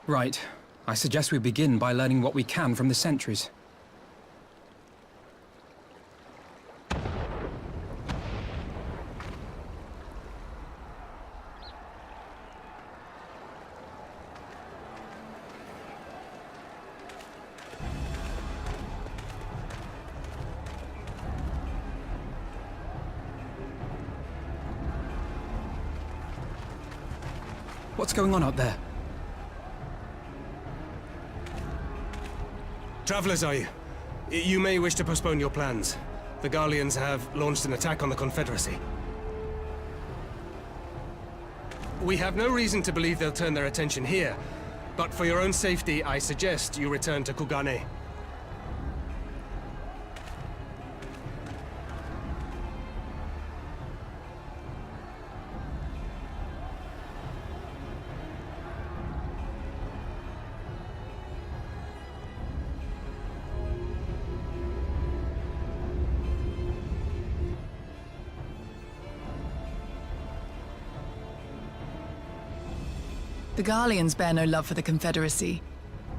Right. I suggest we begin by learning what we can from the sentries. What's going on out there? Travelers, are you? You may wish to postpone your plans. The Garleans have launched an attack on the Confederacy. We have no reason to believe they'll turn their attention here, but for your own safety, I suggest you return to Kugane. The Garleans bear no love for the Confederacy,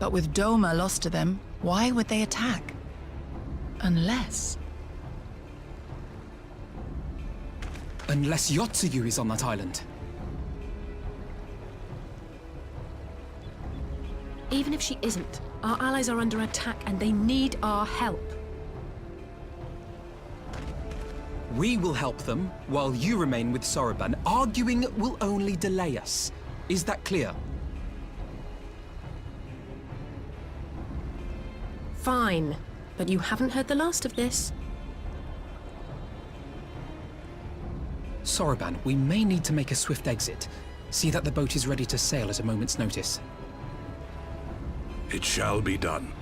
but with Doma lost to them, why would they attack? Unless Yotsuyu is on that island. Even if she isn't, our allies are under attack and they need our help. We will help them, while you remain with Soroban. Arguing will only delay us. Is that clear? Fine, but you haven't heard the last of this. Soroban, we may need to make a swift exit. See that the boat is ready to sail at a moment's notice. It shall be done.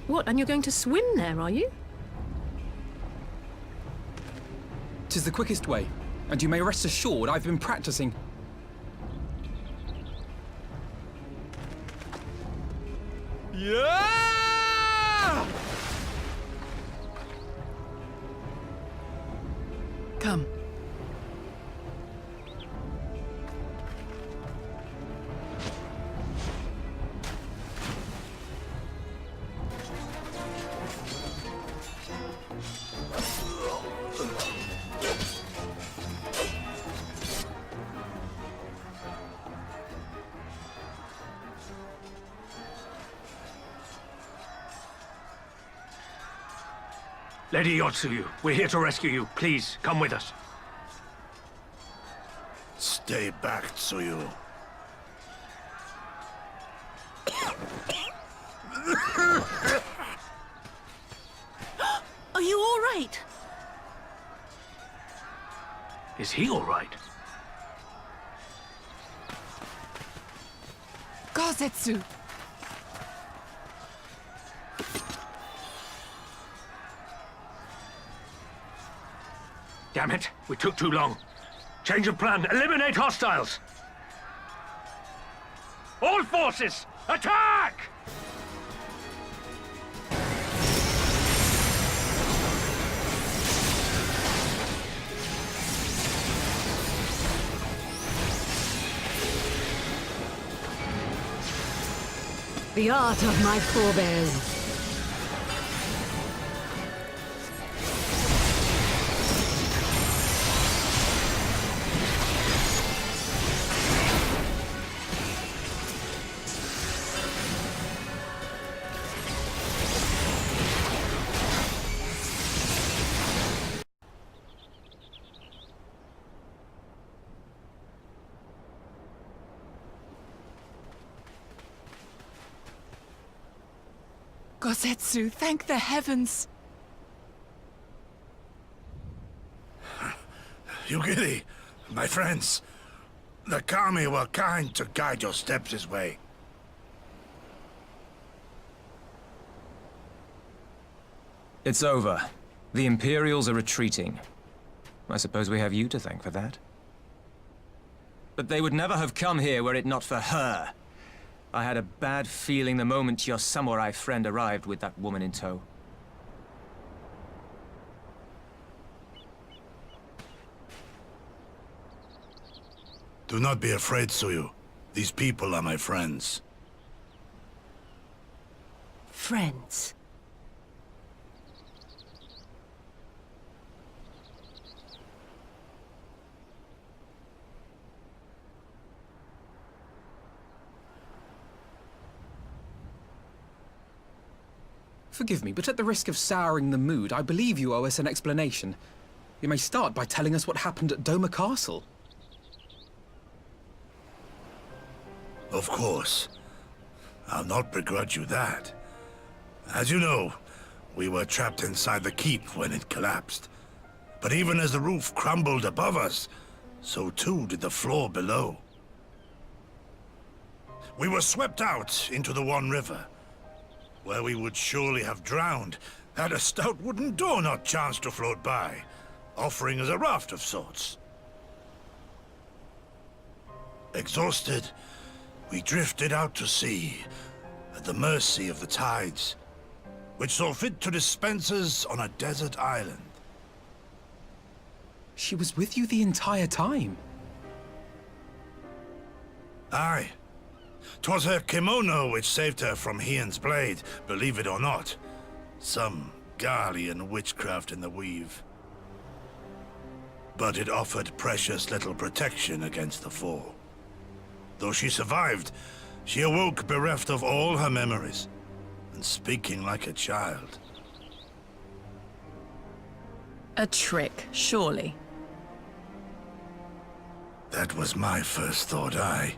What, and you're going to swim there, are you? 'Tis the quickest way, and you may rest assured I've been practicing. Yeah! come. Lady Yotsuyu, we're here to rescue you. Please, come with us. Stay back, Tsuyu. Are you all right? Is he all right? Gozetsu! Damn it, we took too long. Change of plan, eliminate hostiles! All forces, attack! The art of my forebears. Gozetsu, thank the heavens! Yugiri, my friends, the kami were kind to guide your steps this way. It's over. The Imperials are retreating. I suppose we have you to thank for that. But they would never have come here were it not for her. I had a bad feeling the moment your samurai friend arrived with that woman in tow. Do not be afraid, Tsuyu. These people are my friends. Friends. Forgive me, but at the risk of souring the mood, I believe you owe us an explanation. You may start by telling us what happened at Doma Castle. Of course. I'll not begrudge you that. As you know, we were trapped inside the keep when it collapsed. But even as the roof crumbled above us, so too did the floor below. We were swept out into the One River, where we would surely have drowned had a stout wooden door not chanced to float by, offering us a raft of sorts. Exhausted, we drifted out to sea, at the mercy of the tides, which saw fit to dispense us on a desert island. She was with you the entire time. Aye. 'Twas her kimono which saved her from Hien's blade, believe it or not. Some Garlean witchcraft in the weave. But it offered precious little protection against the fall. Though she survived, she awoke bereft of all her memories, and speaking like a child. A trick, surely. That was my first thought, aye.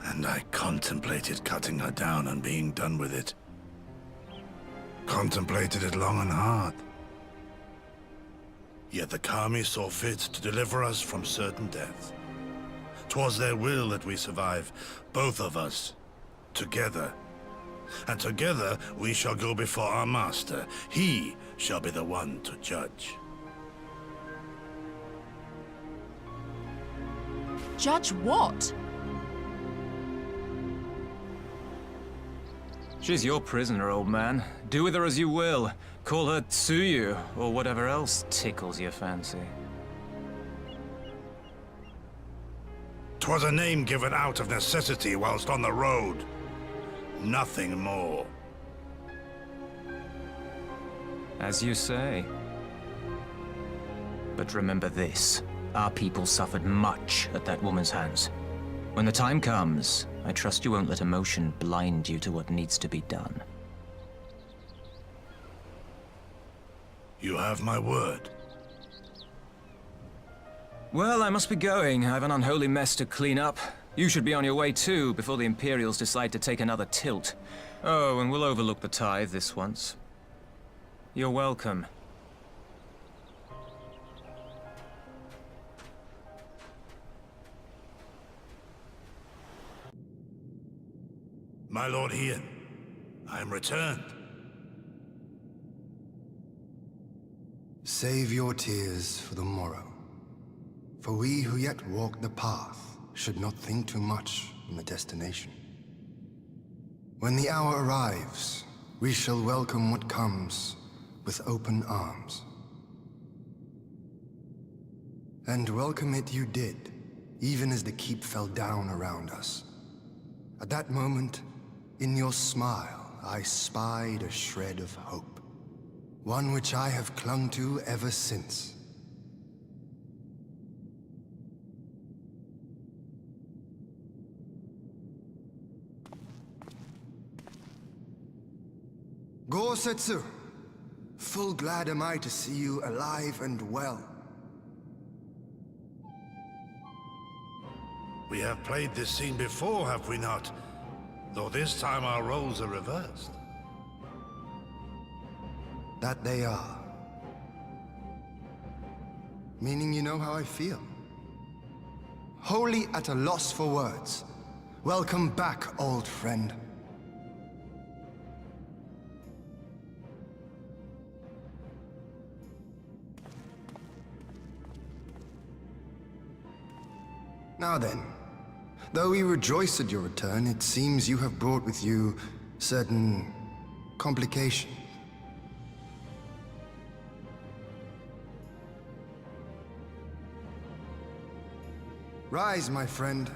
And I contemplated cutting her down and being done with it. Contemplated it long and hard. Yet the Kami saw fit to deliver us from certain death. 'Twas their will that we survive, both of us, together. And together we shall go before our master. He shall be the one to judge. Judge what? She's your prisoner, old man. Do with her as you will. Call her Tsuyu, or whatever else tickles your fancy. 'Twas a name given out of necessity whilst on the road. Nothing more. As you say. But remember this. Our people suffered much at that woman's hands. When the time comes, I trust you won't let emotion blind you to what needs to be done. You have my word. Well, I must be going. I have an unholy mess to clean up. You should be on your way too, before the Imperials decide to take another tilt. Oh, and we'll overlook the tithe this once. You're welcome. My Lord Hien, I am returned. Save your tears for the morrow. For we who yet walk the path should not think too much on the destination. When the hour arrives, we shall welcome what comes with open arms. And welcome it you did, even as the keep fell down around us. At that moment, in your smile, I spied a shred of hope. One which I have clung to ever since. Gosetsu, full glad am I to see you alive and well. We have played this scene before, have we not? Though this time our roles are reversed. That they are. Meaning you know how I feel. Wholly at a loss for words. Welcome back, old friend. Now then, though we rejoice at your return, it seems you have brought with you certain complications. Rise, my friend.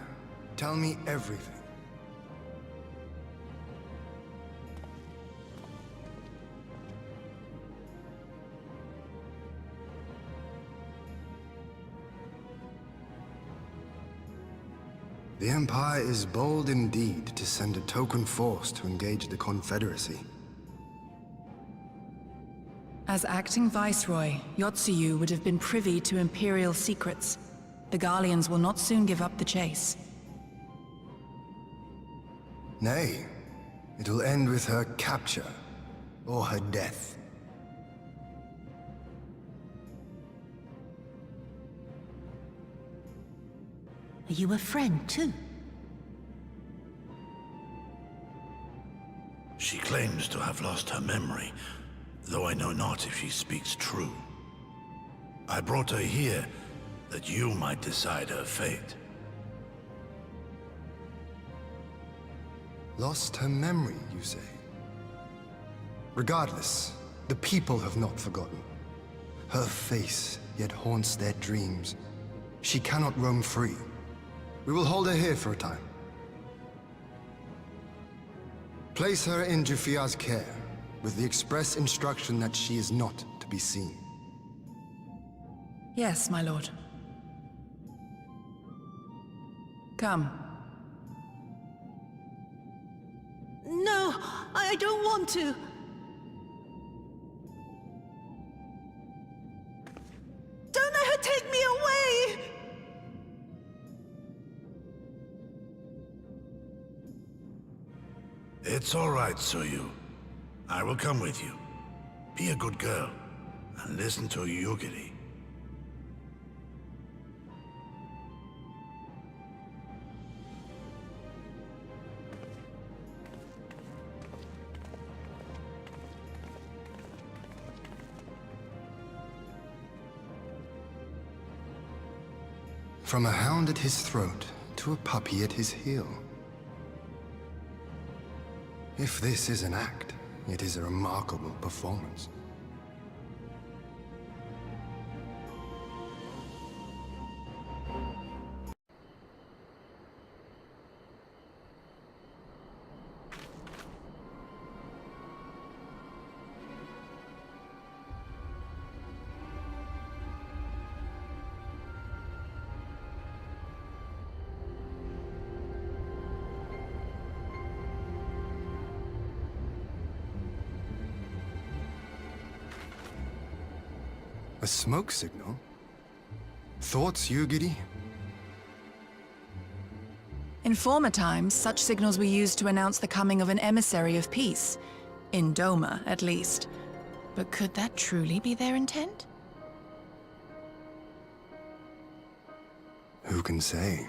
Tell me everything. The Empire is bold indeed to send a token force to engage the Confederacy. As acting Viceroy, Yotsuyu would have been privy to Imperial secrets. The Garleans will not soon give up the chase. Nay, it will end with her capture, or her death. Are you a friend too? She claims to have lost her memory, though I know not if she speaks true. I brought her here that you might decide her fate. Lost her memory, you say? Regardless, the people have not forgotten. Her face yet haunts their dreams. She cannot roam free. We will hold her here for a time. Place her in Jufia's care, with the express instruction that she is not to be seen. Yes, my lord. Come. No, I don't want to. Don't let her take me away! It's all right, Tsuyu. I will come with you. Be a good girl, and listen to Yugiri. From a hound at his throat to a puppy at his heel. If this is an act, it is a remarkable performance. A smoke signal? Thoughts, Yugiri? In former times, such signals were used to announce the coming of an emissary of peace. In Doma, at least. But could that truly be their intent? Who can say?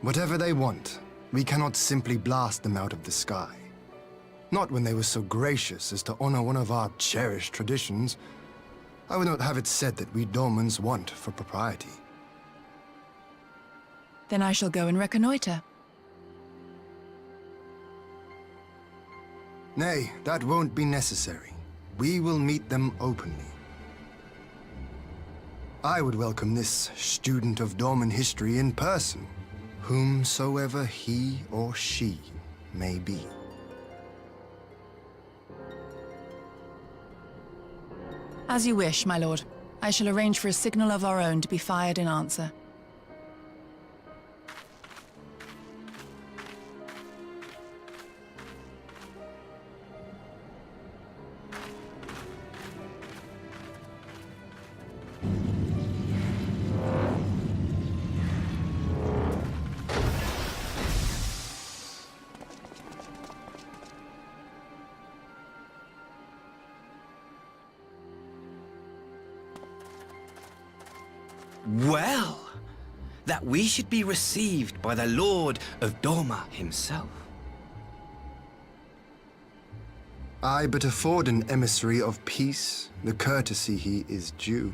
Whatever they want, we cannot simply blast them out of the sky. Not when they were so gracious as to honor one of our cherished traditions. I would not have it said that we Domans want for propriety. Then I shall go and reconnoiter. Nay, that won't be necessary. We will meet them openly. I would welcome this student of Doman history in person, whomsoever he or she may be. As you wish, my lord. I shall arrange for a signal of our own to be fired in answer. Well, that we should be received by the Lord of Doma himself. I but afford an emissary of peace the courtesy he is due.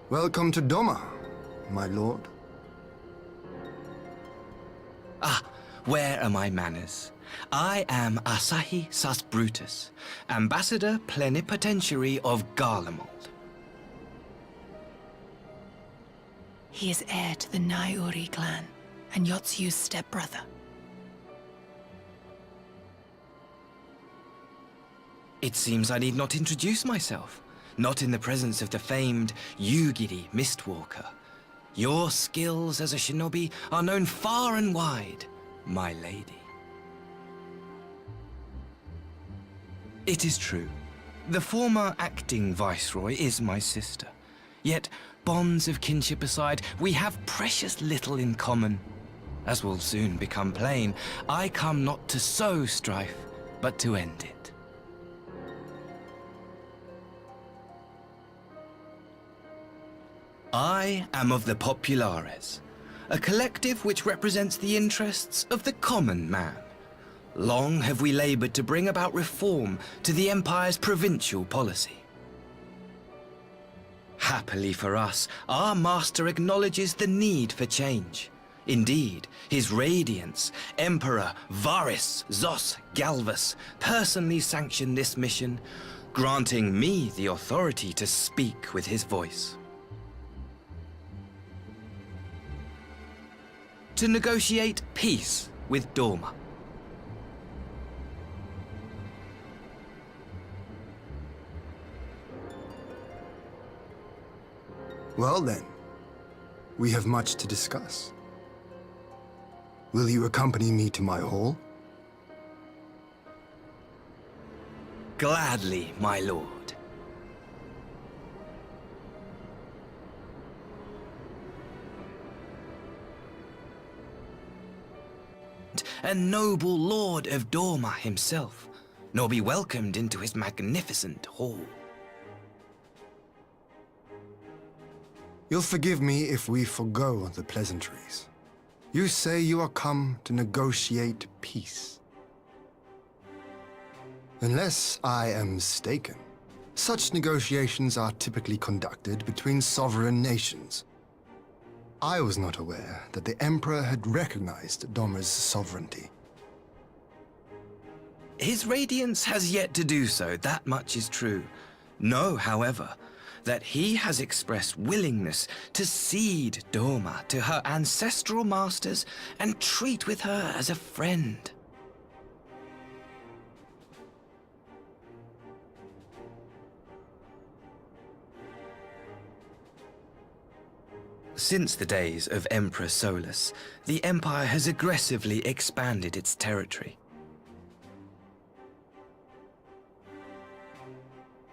Welcome to Doma, my lord. Ah, where are my manners? I am Asahi Sus Brutus, Ambassador Plenipotentiary of Garlemald. He is heir to the Naiuri clan, and Yotsuyu's stepbrother. It seems I need not introduce myself, not in the presence of the famed Yugiri Mistwalker. Your skills as a shinobi are known far and wide, my lady. It is true. The former acting viceroy is my sister. Yet, bonds of kinship aside, we have precious little in common. As will soon become plain, I come not to sow strife, but to end it. I am of the Populares, a collective which represents the interests of the common man. Long have we labored to bring about reform to the Empire's provincial policy. Happily for us, our master acknowledges the need for change. Indeed, his Radiance, Emperor Varys Zos Galvus, personally sanctioned this mission, granting me the authority to speak with his voice. To negotiate peace with Dorma. Well then, we have much to discuss. Will you accompany me to my hall? Gladly, my lord. A noble lord of Dorma himself, nor be welcomed into his magnificent hall. You'll forgive me if we forgo the pleasantries. You say you are come to negotiate peace. Unless I am mistaken, such negotiations are typically conducted between sovereign nations. I was not aware that the Emperor had recognized Dorma's sovereignty. His Radiance has yet to do so, that much is true. Know, however, that he has expressed willingness to cede Dorma to her ancestral masters and treat with her as a friend. Since the days of Emperor Solus, the Empire has aggressively expanded its territory.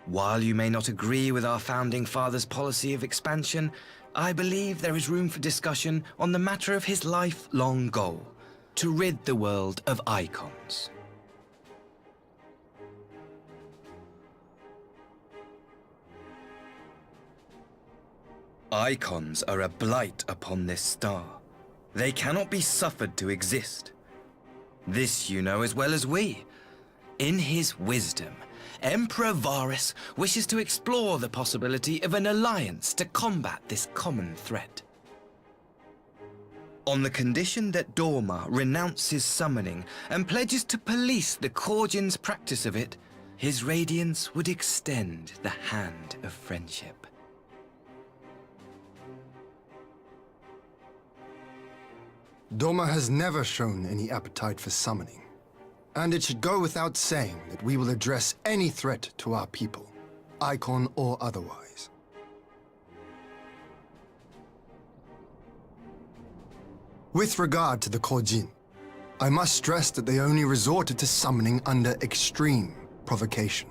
While you may not agree with our founding father's policy of expansion, I believe there is room for discussion on the matter of his lifelong goal, to rid the world of icons. Icons are a blight upon this star. They cannot be suffered to exist. This you know as well as we. In his wisdom, Emperor Varys wishes to explore the possibility of an alliance to combat this common threat. On the condition that Dorma renounces summoning and pledges to police the Korjin's practice of it, his Radiance would extend the hand of friendship. Dorma has never shown any appetite for summoning. And it should go without saying that we will address any threat to our people, icon or otherwise. With regard to the Korjin, I must stress that they only resorted to summoning under extreme provocation.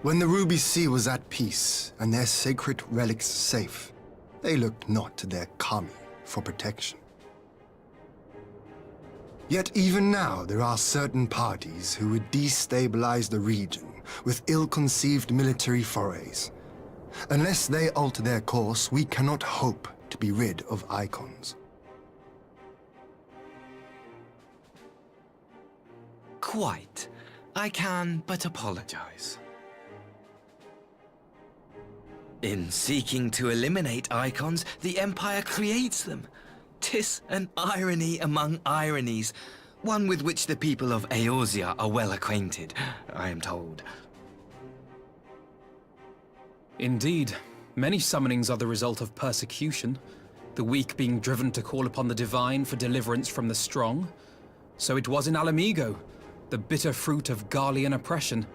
When the Ruby Sea was at peace and their sacred relics safe, they looked not to their kami for protection. Yet even now, there are certain parties who would destabilize the region with ill-conceived military forays. Unless they alter their course, we cannot hope to be rid of icons. Quite. I can but apologize. In seeking to eliminate icons, the Empire creates them. 'Tis an irony among ironies, one with which the people of Eorzea are well acquainted, I am told. Indeed, many summonings are the result of persecution, the weak being driven to call upon the divine for deliverance from the strong. So it was in Alamigo, the bitter fruit of Garlean oppression.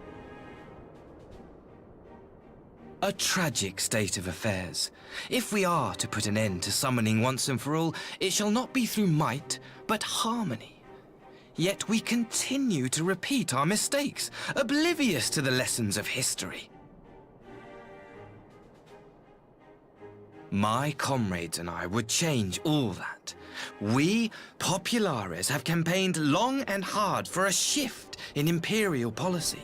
A tragic state of affairs. If we are to put an end to summoning once and for all, it shall not be through might, but harmony. Yet we continue to repeat our mistakes, oblivious to the lessons of history. My comrades and I would change all that. We, Populares, have campaigned long and hard for a shift in imperial policy.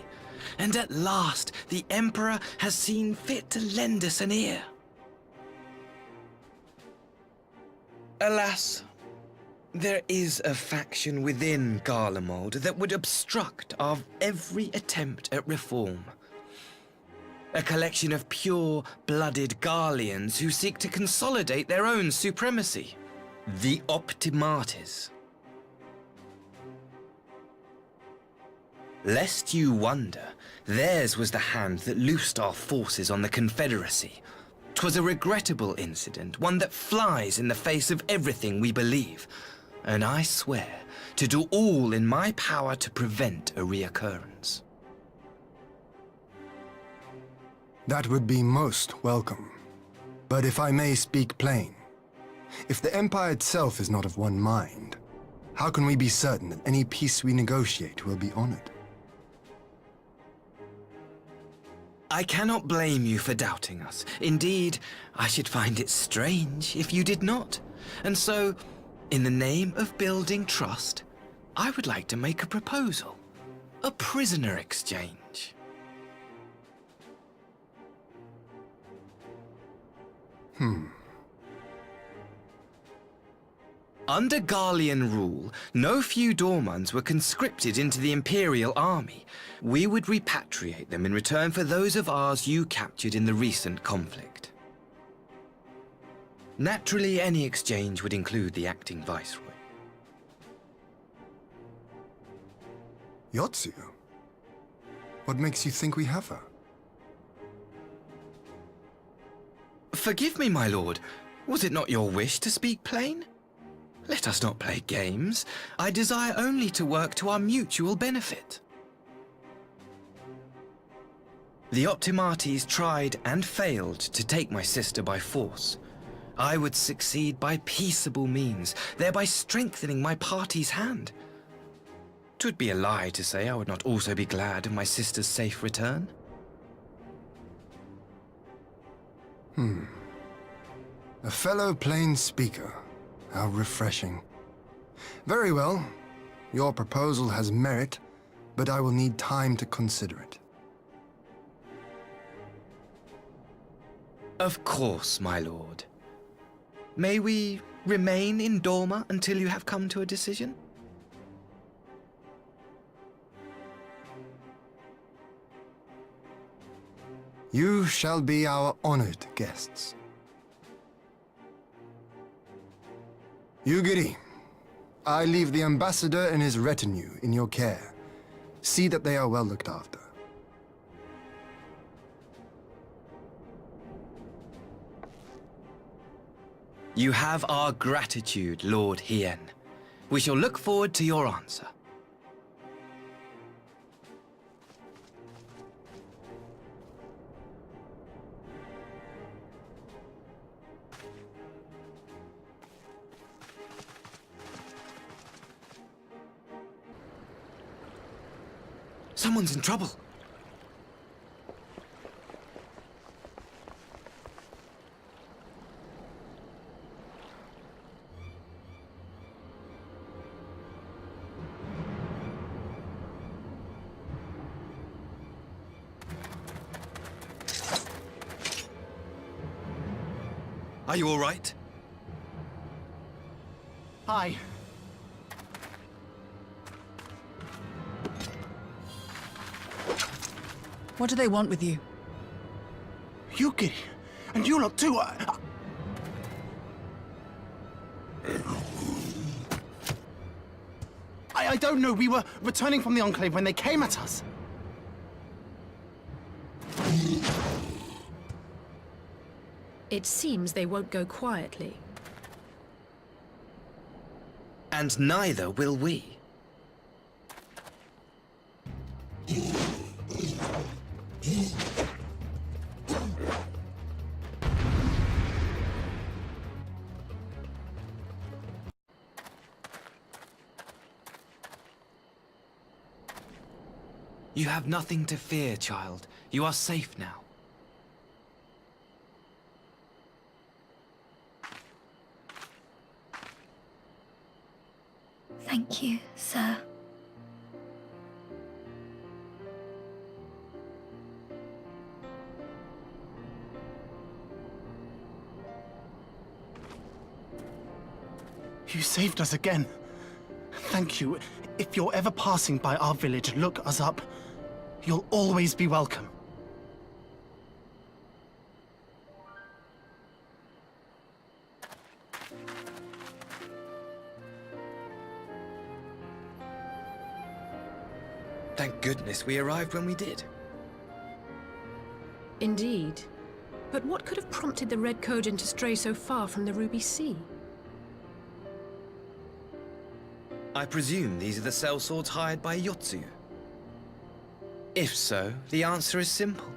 And at last, the Emperor has seen fit to lend us an ear. Alas, there is a faction within Garlemald that would obstruct our every attempt at reform. A collection of pure-blooded Garleans who seek to consolidate their own supremacy. The Optimates. Lest you wonder, theirs was the hand that loosed our forces on the Confederacy. 'Twas a regrettable incident, one that flies in the face of everything we believe, and I swear to do all in my power to prevent a reoccurrence. That would be most welcome. But if I may speak plain, if the Empire itself is not of one mind, how can we be certain that any peace we negotiate will be honored? I cannot blame you for doubting us. Indeed, I should find it strange if you did not. And so, in the name of building trust, I would like to make a proposal. A prisoner exchange. Under Garlean rule, no few Dormans were conscripted into the Imperial Army. We would repatriate them in return for those of ours you captured in the recent conflict. Naturally, any exchange would include the acting Viceroy. Yotsuyu? What makes you think we have her? Forgive me, my lord. Was it not your wish to speak plain? Let us not play games. I desire only to work to our mutual benefit. The Optimates tried and failed to take my sister by force. I would succeed by peaceable means, thereby strengthening my party's hand. 'Twould be a lie to say I would not also be glad of my sister's safe return. A fellow plain speaker. How refreshing. Very well. Your proposal has merit, but I will need time to consider it. Of course, my lord. May we remain in Dorma until you have come to a decision? You shall be our honored guests. Yugiri, I leave the ambassador and his retinue in your care. See that they are well looked after. You have our gratitude, Lord Hien. We shall look forward to your answer. Someone's in trouble. Are you all right? Hi. What do they want with you? Yuki, and you lot too. I don't know. We were returning from the Enclave when they came at us. It seems they won't go quietly. And neither will we. You have nothing to fear, child. You are safe now. Thank you, sir. You saved us again. Thank you. If you're ever passing by our village, look us up. You'll always be welcome. Thank goodness we arrived when we did. Indeed. But what could have prompted the Red Kojin to stray so far from the Ruby Sea? I presume these are the sellswords hired by Yotsuyu. If so, the answer is simple.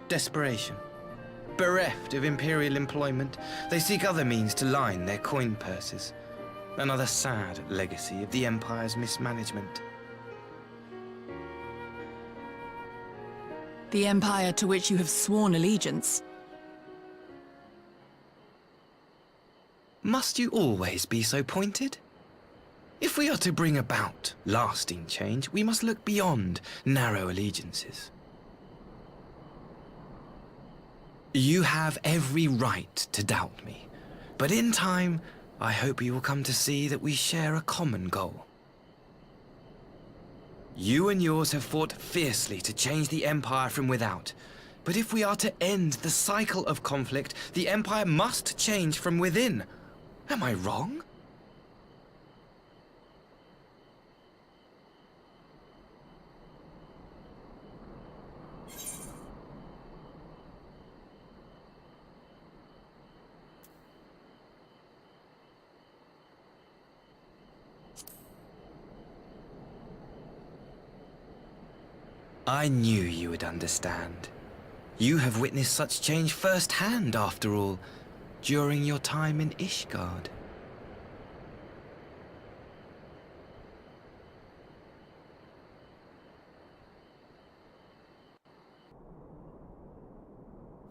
Desperation. Bereft of Imperial employment, they seek other means to line their coin purses. Another sad legacy of the Empire's mismanagement. The Empire to which you have sworn allegiance. Must you always be so pointed? If we are to bring about lasting change, we must look beyond narrow allegiances. You have every right to doubt me, but in time, I hope you will come to see that we share a common goal. You and yours have fought fiercely to change the Empire from without, but if we are to end the cycle of conflict, the Empire must change from within. Am I wrong? I knew you would understand. You have witnessed such change firsthand, after all, during your time in Ishgard.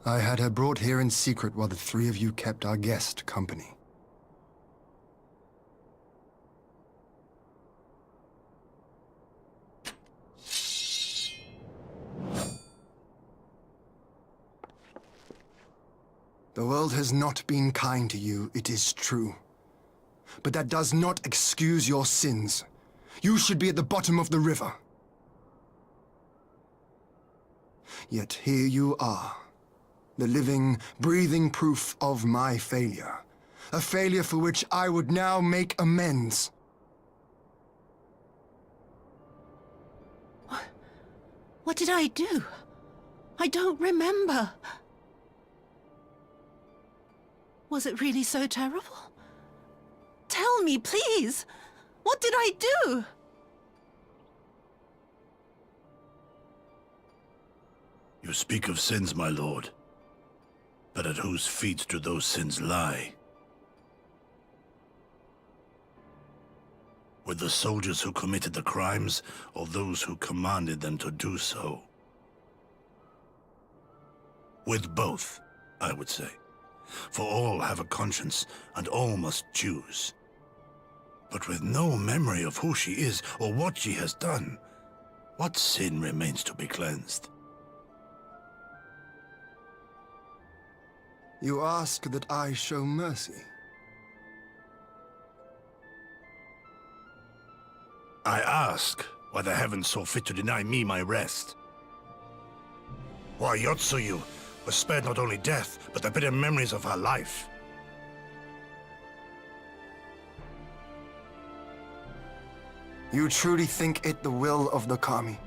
I had her brought here in secret while the three of you kept our guest company. The world has not been kind to you, it is true. But that does not excuse your sins. You should be at the bottom of the river. Yet here you are, the living, breathing proof of my failure. A failure for which I would now make amends. What did I do? I don't remember. Was it really so terrible? Tell me, please! What did I do? You speak of sins, my lord. But at whose feet do those sins lie? With the soldiers who committed the crimes, or those who commanded them to do so? With both, I would say. For all have a conscience, and all must choose. But with no memory of who she is, or what she has done, what sin remains to be cleansed? You ask that I show mercy. I ask why the heavens saw fit to deny me my rest. Why Yotsuyu was spared not only death, but the bitter memories of her life. You truly think it the will of the Kami?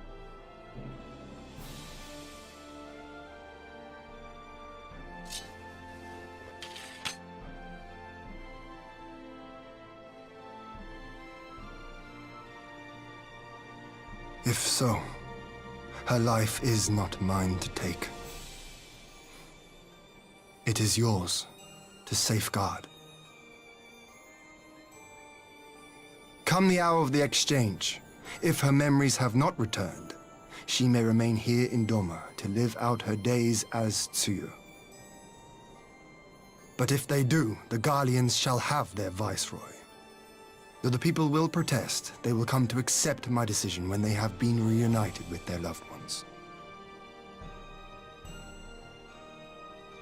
If so, her life is not mine to take. It is yours to safeguard. Come the hour of the exchange, if her memories have not returned, she may remain here in Doma to live out her days as Tsuyu. But if they do, the Guardians shall have their viceroy. Though the people will protest, they will come to accept my decision when they have been reunited with their loved ones.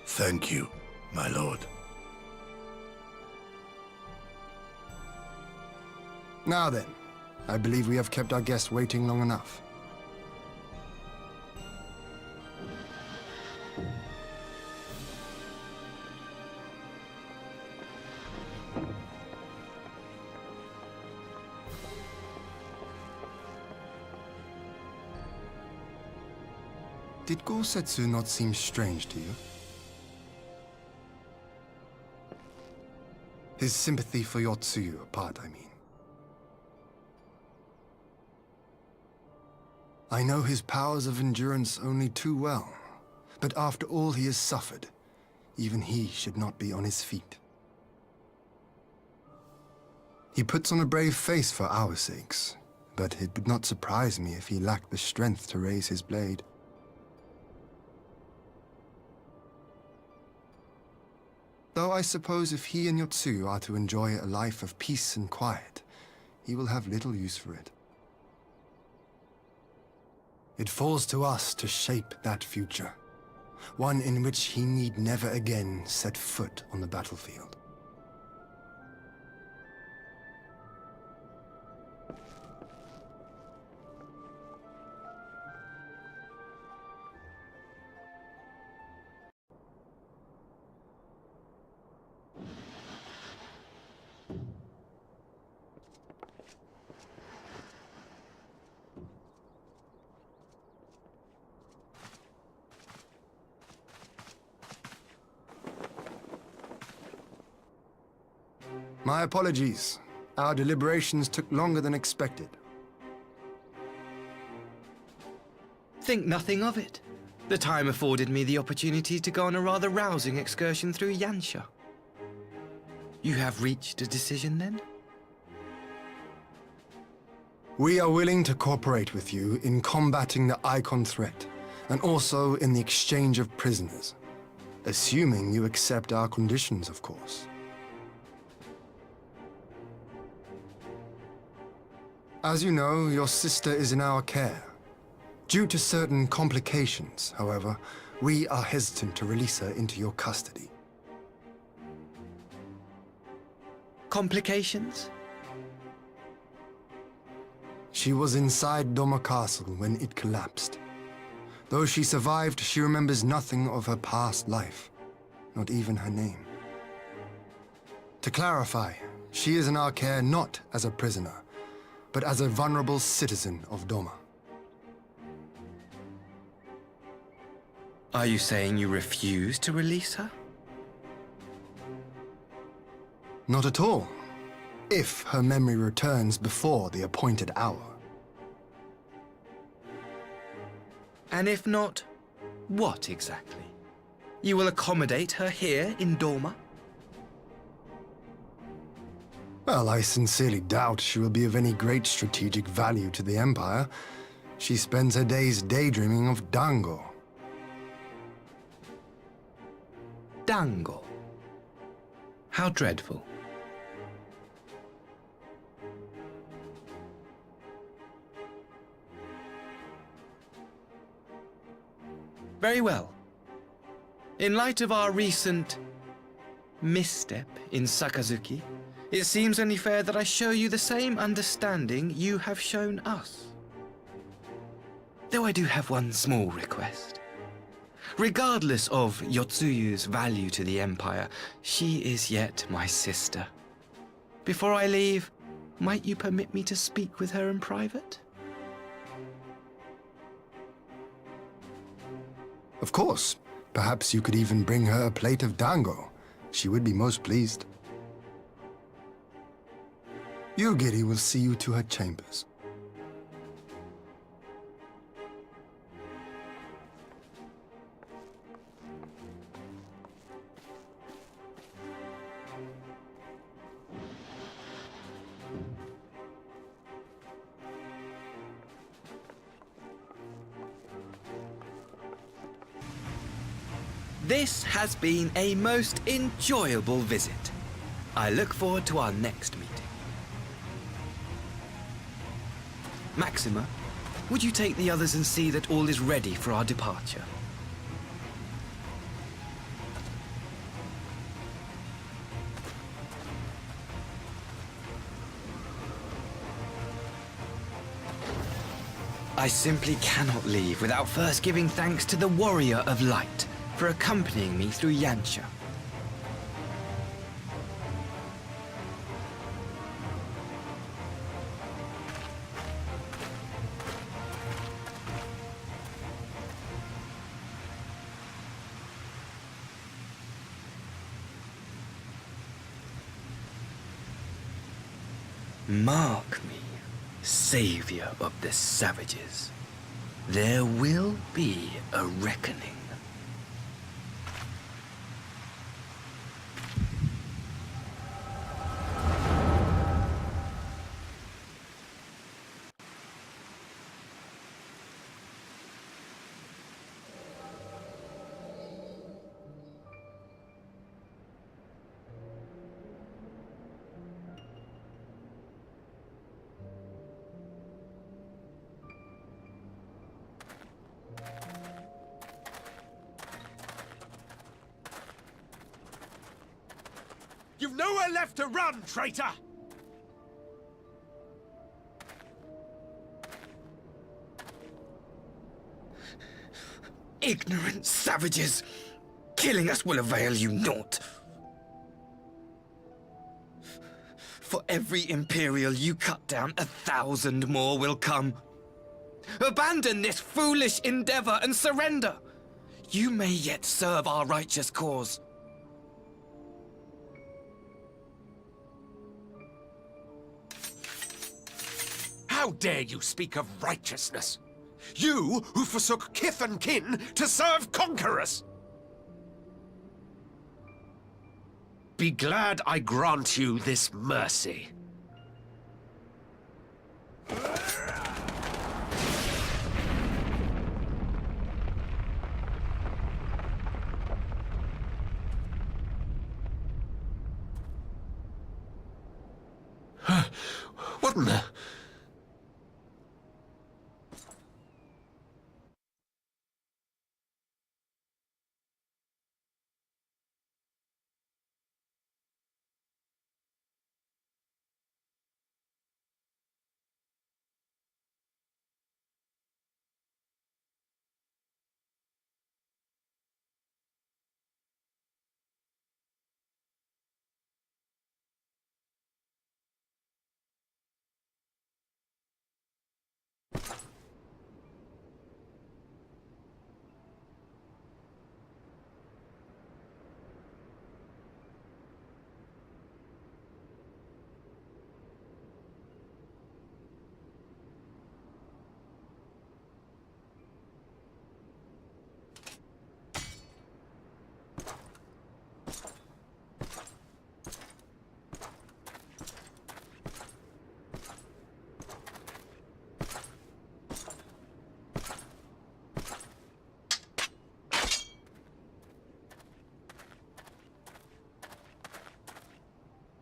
Thank you, my lord. Now then, I believe we have kept our guest waiting long enough. Did Gosetsu not seem strange to you? His sympathy for Yotsuyu apart, I mean. I know his powers of endurance only too well, but after all he has suffered, even he should not be on his feet. He puts on a brave face for our sakes, but it would not surprise me if he lacked the strength to raise his blade. Though I suppose if he and Yotsuyu are to enjoy a life of peace and quiet, he will have little use for it. It falls to us to shape that future, one in which he need never again set foot on the battlefield. My apologies. Our deliberations took longer than expected. Think nothing of it. The time afforded me the opportunity to go on a rather rousing excursion through Yansha. You have reached a decision, then? We are willing to cooperate with you in combating the Icon threat, and also in the exchange of prisoners. Assuming you accept our conditions, of course. As you know, your sister is in our care. Due to certain complications, however, we are hesitant to release her into your custody. Complications? She was inside Doma Castle when it collapsed. Though she survived, she remembers nothing of her past life, not even her name. To clarify, she is in our care not as a prisoner, but as a vulnerable citizen of Doma. Are you saying you refuse to release her? Not at all, if her memory returns before the appointed hour. And if not, what exactly? You will accommodate her here in Doma? Well, I sincerely doubt she will be of any great strategic value to the Empire. She spends her days daydreaming of Dango. Dango? How dreadful. Very well. In light of our recent misstep in Sakazuki, it seems only fair that I show you the same understanding you have shown us. Though I do have one small request. Regardless of Yotsuyu's value to the Empire, she is yet my sister. Before I leave, Might you permit me to speak with her in private? Of course. Perhaps you could even bring her a plate of dango. She would be most pleased. Yugiri will see you to her chambers. This has been a most enjoyable visit. I look forward to our next meeting. Maxima, would you take the others and see that all is ready for our departure? I simply cannot leave without first giving thanks to the Warrior of Light for accompanying me through Yansha. Mark me, savior of the savages. There will be a reckoning. You've nowhere left to run, traitor! Ignorant savages! Killing us will avail you naught. For every Imperial you cut down, 1,000 more will come. Abandon this foolish endeavor and surrender. You may yet serve our righteous cause. How dare you speak of righteousness? You who forsook kith and kin to serve conquerors! Be glad I grant you this mercy. What in the...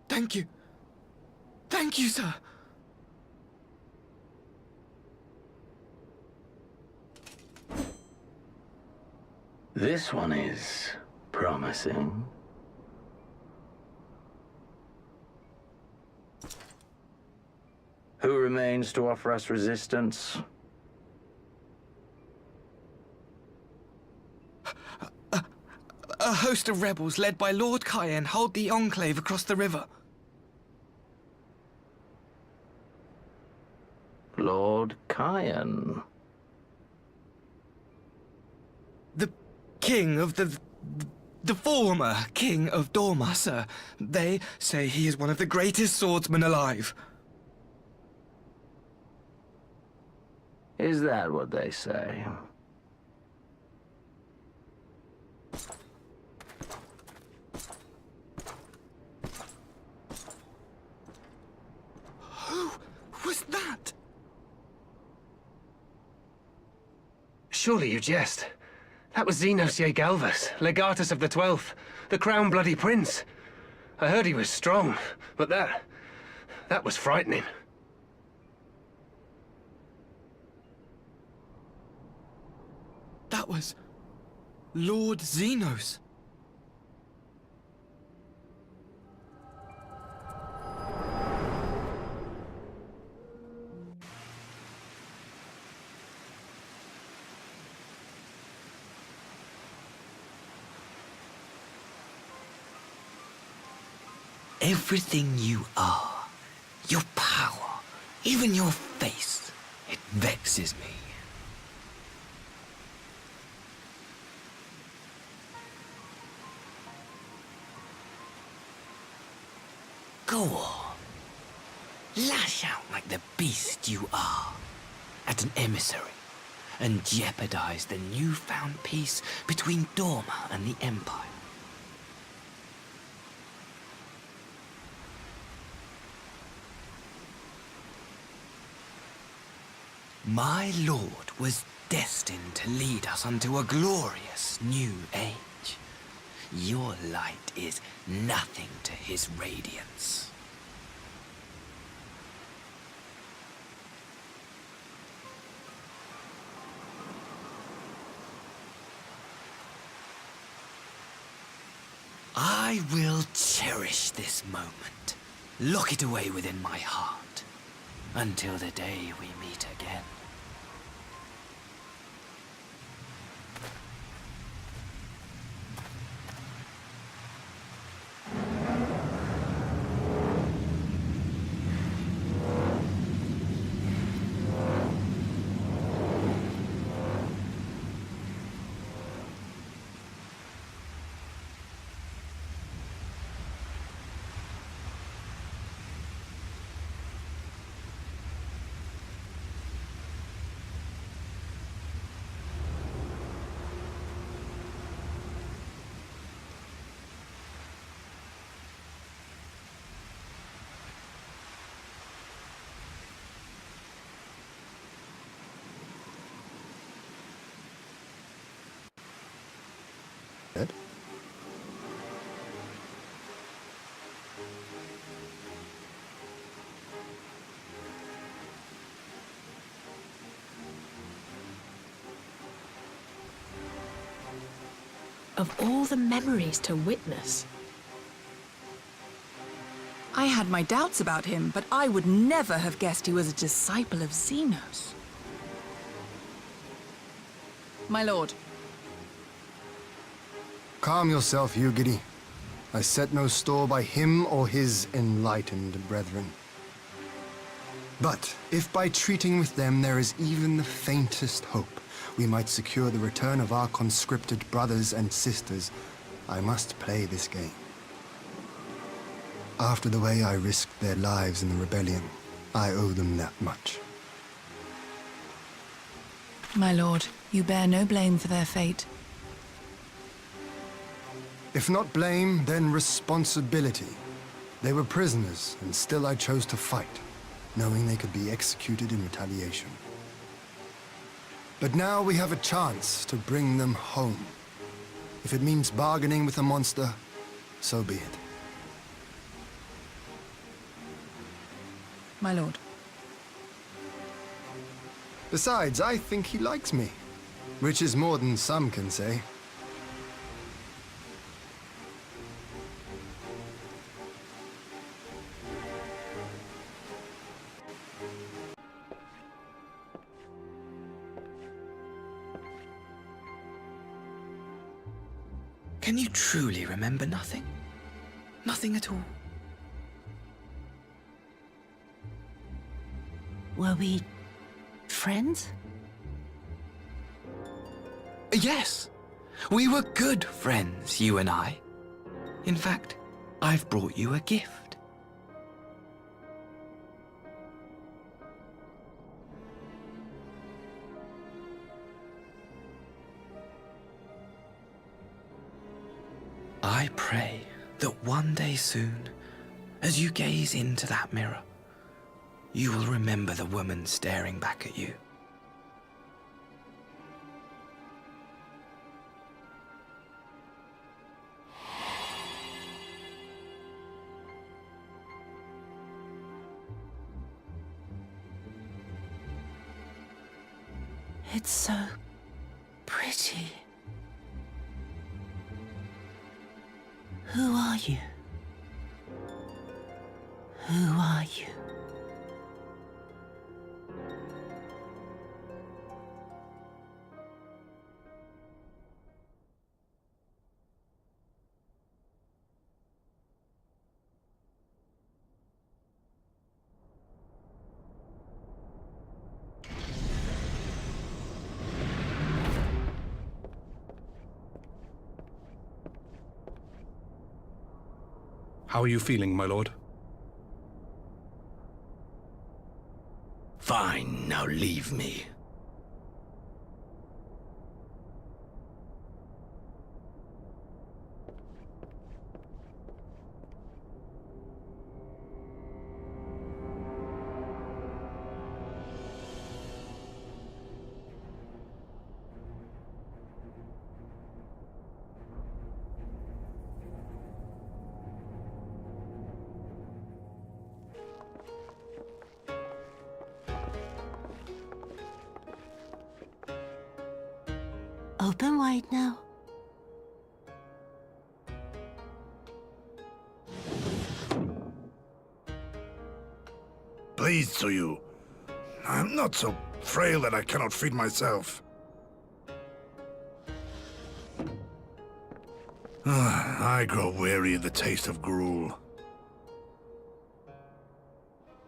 Thank you. Thank you, sir. This one is promising. Who remains to offer us resistance? A host of rebels led by Lord Cayenne hold the Enclave across the river. Guardian? The king of the former king of Dorma, sir. They say he is one of the greatest swordsmen alive. Is that what they say? Who was that? Surely you jest. That was Xenos Galvus, legatus of the 12th, the Crown Bloody Prince. I heard he was strong, but that was frightening. That was Lord Xenos. Everything you are, your power, even your face, it vexes me. Go on. Lash out like the beast you are at an emissary and jeopardize the newfound peace between Dorma and the Empire. My lord was destined to lead us unto a glorious new age. Your light is nothing to his radiance. I will cherish this moment, lock it away within my heart, until the day we meet again. Of all the memories to witness. I had my doubts about him, but I would never have guessed he was a disciple of Xenos. My lord. Calm yourself, Yugiri. I set no store by him or his enlightened brethren. But if by treating with them there is even the faintest hope, we might secure the return of our conscripted brothers and sisters, I must play this game. After the way I risked their lives in the rebellion, I owe them that much. My lord, you bear no blame for their fate. If not blame, then responsibility. They were prisoners, and still I chose to fight, knowing they could be executed in retaliation. But now we have a chance to bring them home. If it means bargaining with a monster, so be it. My lord. Besides, I think he likes me, which is more than some can say. Can you truly remember nothing? Nothing at all? Were we friends? Yes. We were good friends, you and I. In fact, I've brought you a gift. I pray that one day soon, as you gaze into that mirror, you will remember the woman staring back at you. It's so pretty. Who are you? Who are you? How are you feeling, my lord? Fine, now leave me. Open wide now. Please, Yotsuyu. I'm not so frail that I cannot feed myself. I grow weary of the taste of gruel.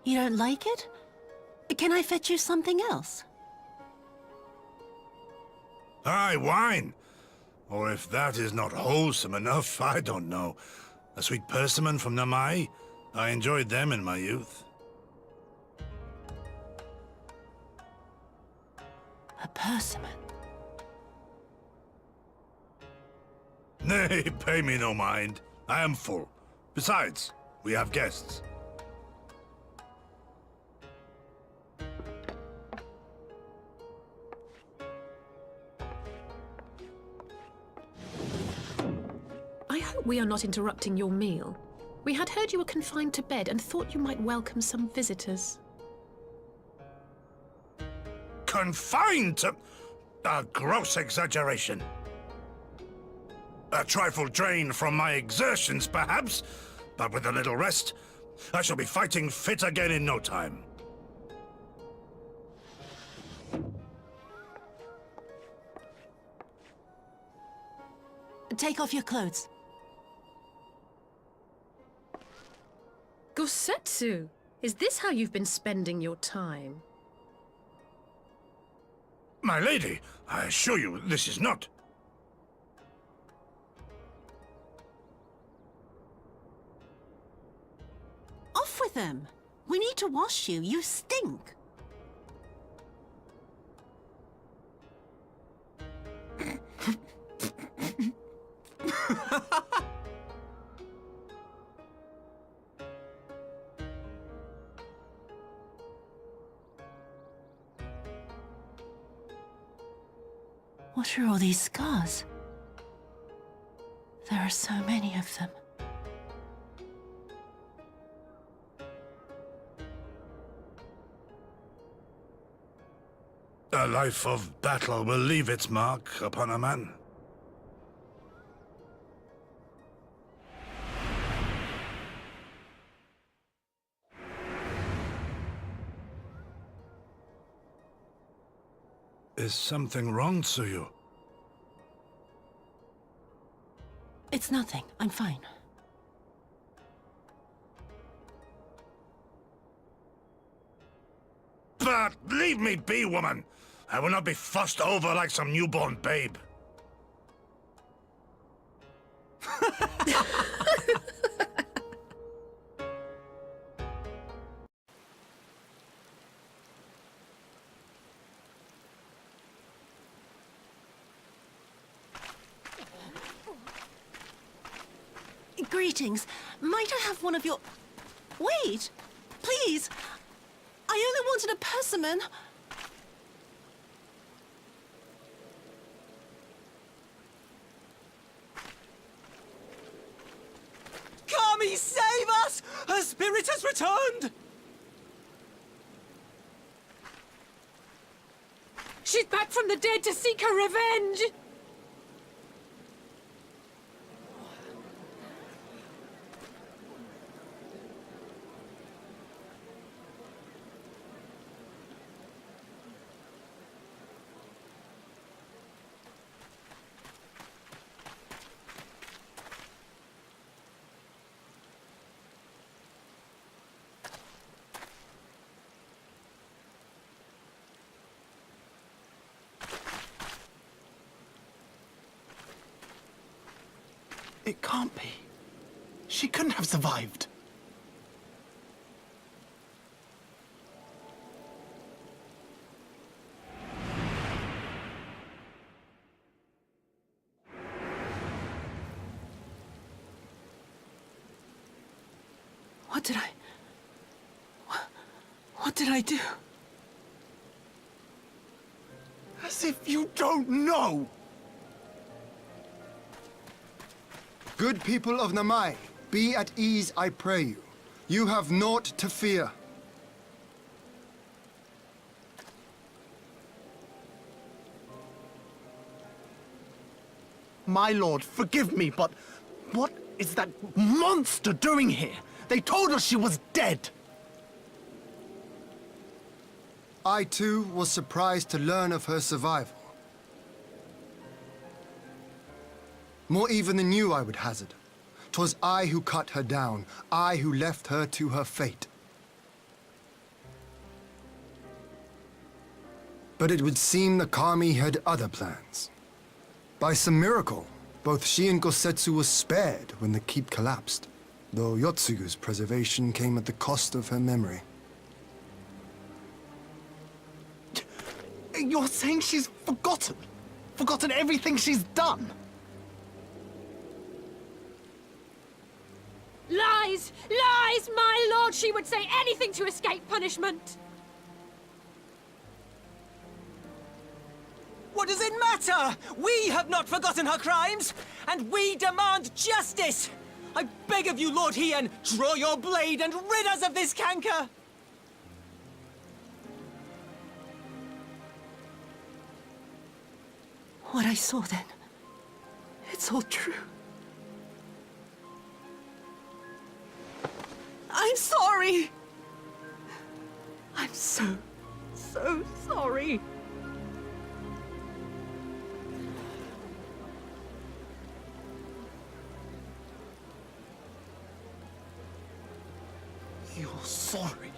You don't like it? Can I fetch you something else? Aye, wine. Or if that is not wholesome enough, I don't know. A sweet persimmon from Namai? I enjoyed them in my youth. A persimmon? Nay, pay me no mind. I am full. Besides, we have guests. I hope we are not interrupting your meal. We had heard you were confined to bed and thought you might welcome some visitors. Confined to... a gross exaggeration. A trifle drained from my exertions, perhaps, but with a little rest, I shall be fighting fit again in no time. Take off your clothes. Gosetsu, is this how you've been spending your time? My lady, I assure you this is not... Off with them! We need to wash you. You stink. What are all these scars? There are so many of them. A life of battle will leave its mark upon a man. Is something wrong, Yotsuyu? It's nothing. I'm fine. But leave Leave me be, woman. I will not be fussed over like some newborn babe. Greetings. Might I have one of your... Wait! Please! I only wanted a persimmon. Kami, save us! Her spirit has returned! She's back from the dead to seek her revenge! It can't be. She couldn't have survived. What did I... What did I do? As if you don't know! Good people of Namai, be at ease, I pray you. You have naught to fear. My lord, forgive me, but what is that monster doing here? They told us she was dead. I too was surprised to learn of her survival. More even than you, I would hazard. 'Twas I who cut her down, I who left her to her fate. But it would seem the Kami had other plans. By some miracle, both she and Gosetsu were spared when the keep collapsed, though Yotsuyu's preservation came at the cost of her memory. You're saying she's forgotten? Forgotten everything she's done? Lies! Lies! My lord, she would say anything to escape punishment! What does it matter? We have not forgotten her crimes, and we demand justice! I beg of you, Lord Hien, draw your blade and rid us of this canker! What I saw then, it's all true. I'm sorry! I'm so sorry. You're sorry?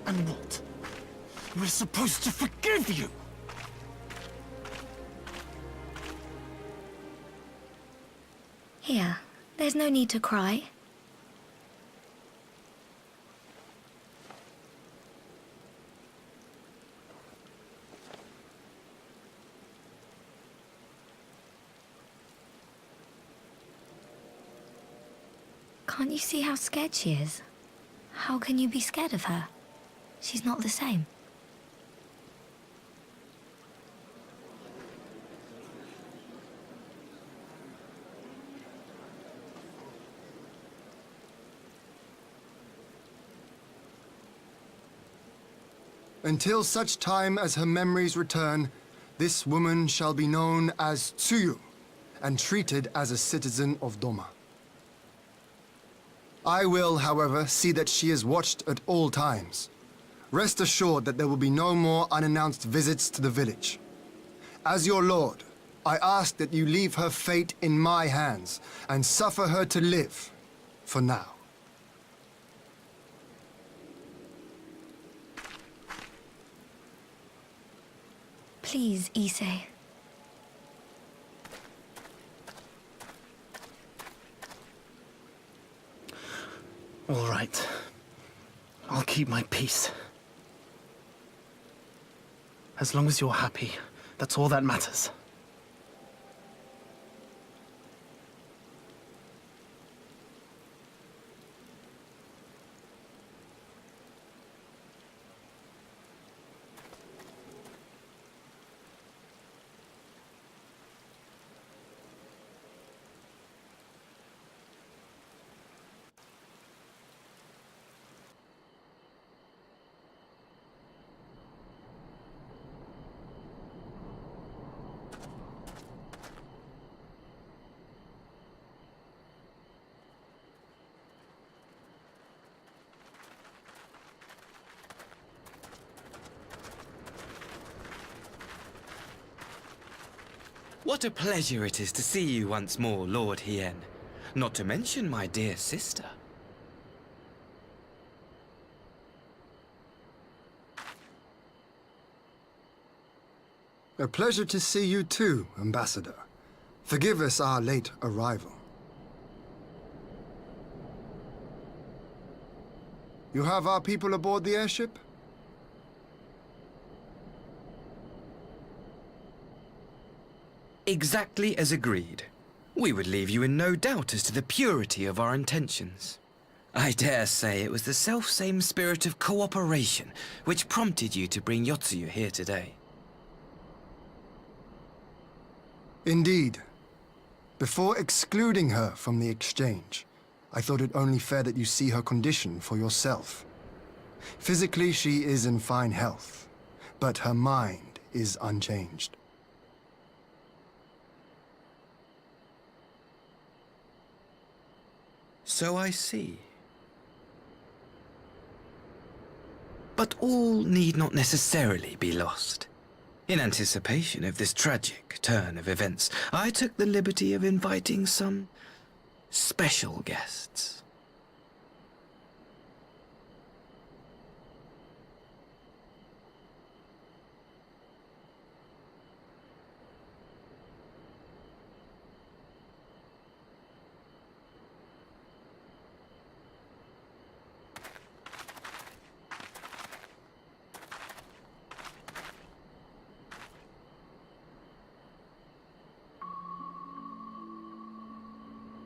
And what? We're supposed to forgive you! Here, there's no need to cry. Can't you see how scared she is? How can you be scared of her? She's not the same. Until such time as her memories return, this woman shall be known as Tsuyu, and treated as a citizen of Doma. I will, however, see that she is watched at all times. Rest assured that there will be no more unannounced visits to the village. As your lord, I ask that you leave her fate in my hands, and suffer her to live, for now. Please, Issei. All right. I'll keep my peace. As long as you're happy, that's all that matters. What a pleasure it is to see you once more, Lord Hien. Not to mention my dear sister. A pleasure to see you too, Ambassador. Forgive us our late arrival. You have our people aboard the airship? Exactly as agreed. We would leave you in no doubt as to the purity of our intentions. I dare say it was the self-same spirit of cooperation which prompted you to bring Yotsuyu here today. Indeed. Before excluding her from the exchange, I thought it only fair that you see her condition for yourself. Physically, she is in fine health, but her mind is unchanged. So I see. But all need not necessarily be lost. In anticipation of this tragic turn of events, I took the liberty of inviting some special guests.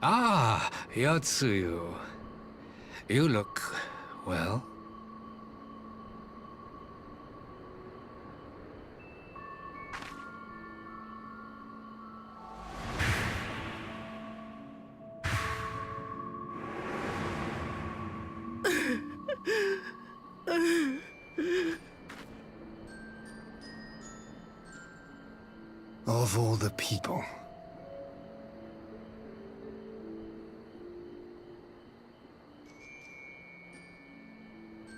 Ah, Yotsuyu. You look well. Of all the people.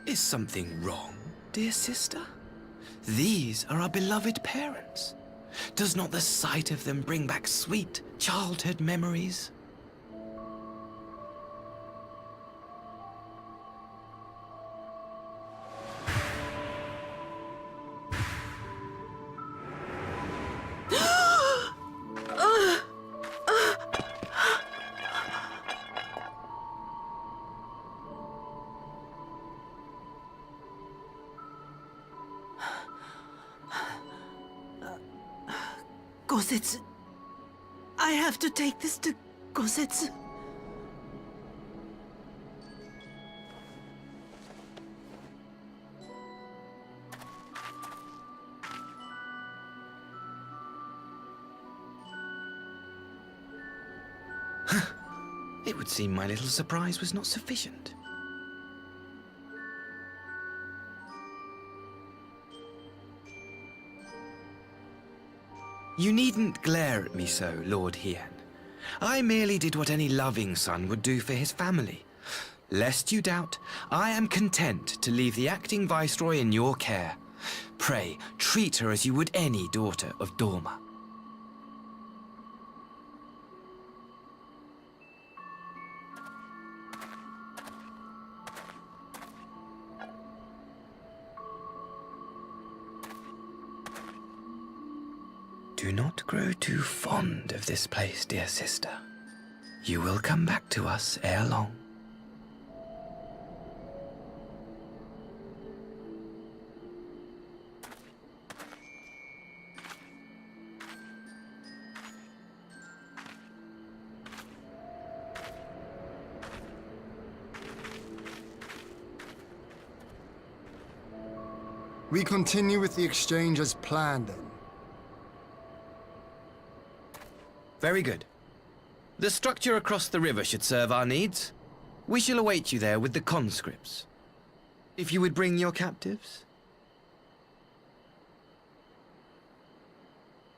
Is something wrong, dear sister? These are our beloved parents. Does not the sight of them bring back sweet childhood memories? Gosetsu. I have to take this to Gosetsu. It would seem my little surprise was not sufficient. You needn't glare at me so, Lord Hien. I merely did what any loving son would do for his family. Lest you doubt, I am content to leave the acting viceroy in your care. Pray, treat her as you would any daughter of Dorma. Do not grow too fond of this place, dear sister. You will come back to us ere long. We continue with the exchange as planned, then. Very good. The structure across the river should serve our needs. We shall await you there with the conscripts. If you would bring your captives.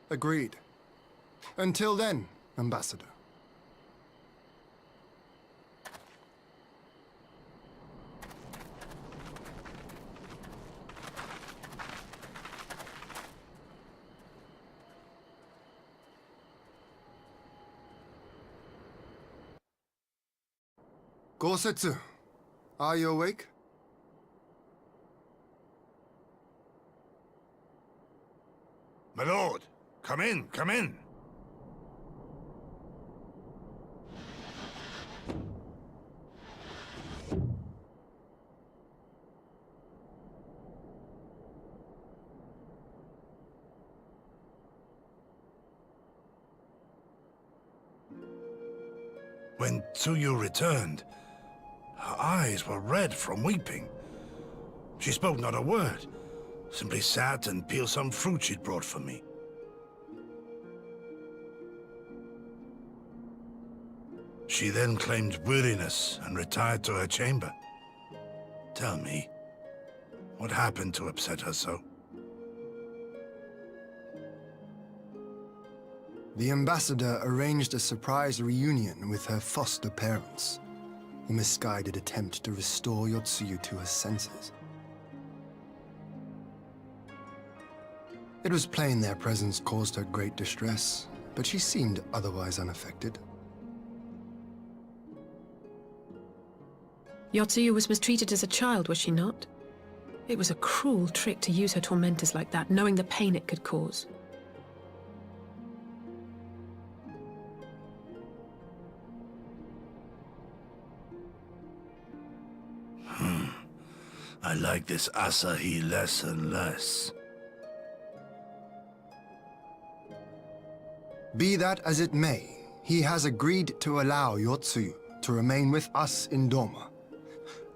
Agreed. Until then, Ambassador. Gosetsu, are you awake? My lord, come in, come in. When Tsuyu returned, her eyes were red from weeping. She spoke not a word, simply sat and peeled some fruit she'd brought for me. She then claimed weariness and retired to her chamber. Tell me, what happened to upset her so? The ambassador arranged a surprise reunion with her foster parents. A misguided attempt to restore Yotsuyu to her senses. It was plain their presence caused her great distress, but she seemed otherwise unaffected. Yotsuyu was mistreated as a child, was she not? It was a cruel trick to use her tormentors like that, knowing the pain it could cause. I like this Asahi less and less. Be that as it may, he has agreed to allow Yotsuyu to remain with us in Doma.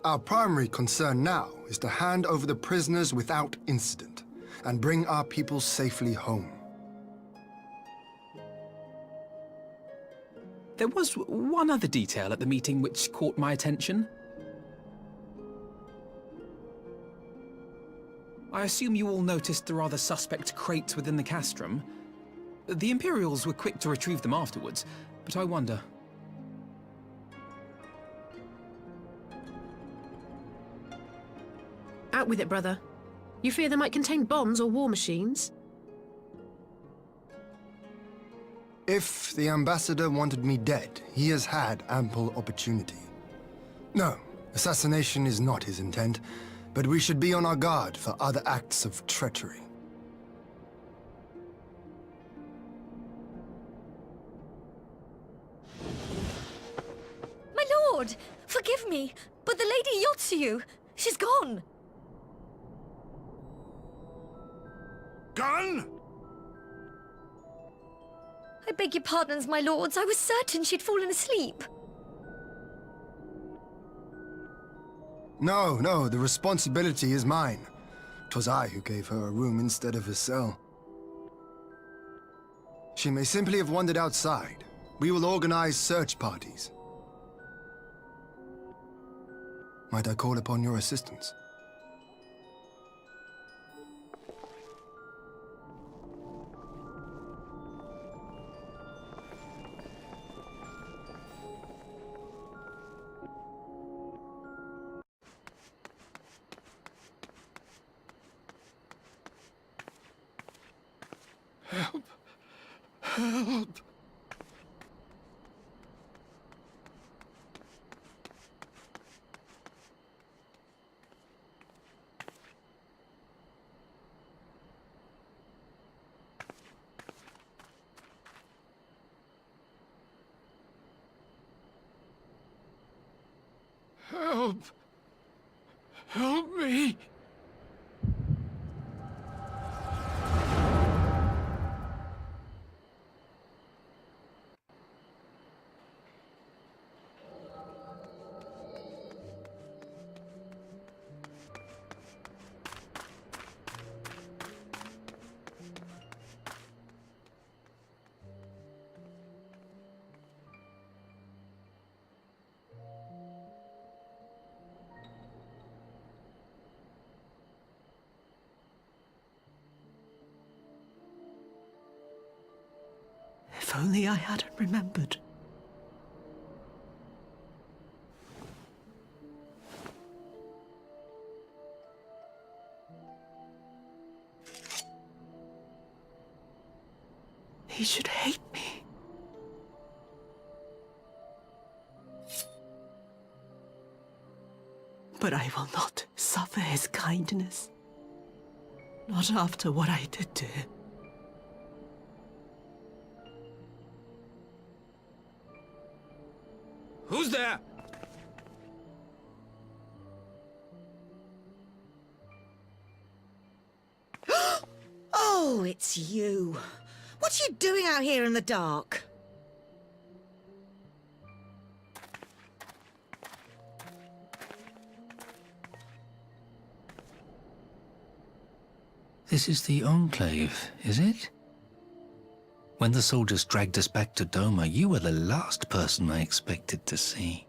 Our primary concern now is to hand over the prisoners without incident and bring our people safely home. There was one other detail at the meeting which caught my attention. I assume you all noticed the rather suspect crates within the castrum. The Imperials were quick to retrieve them afterwards, but I wonder... Out with it, brother. You fear they might contain bombs or war machines? If the ambassador wanted me dead, he has had ample opportunity. No, assassination is not his intent, but we should be on our guard for other acts of treachery. My lord! Forgive me, but the Lady Yotsuyu, she's gone! Gone? I beg your pardons, my lords. I was certain she'd fallen asleep. No, the responsibility is mine. 'Twas I who gave her a room instead of a cell. She may simply have wandered outside. We will organize search parties. Might I call upon your assistance? Help! Help! Help! Help me! If only I hadn't remembered. He should hate me. But I will not suffer his kindness. Not after what I did to him. Who's there? Oh, it's you. What are you doing out here in the dark? This is the Enclave, is it? When the soldiers dragged us back to Doma, you were the last person I expected to see.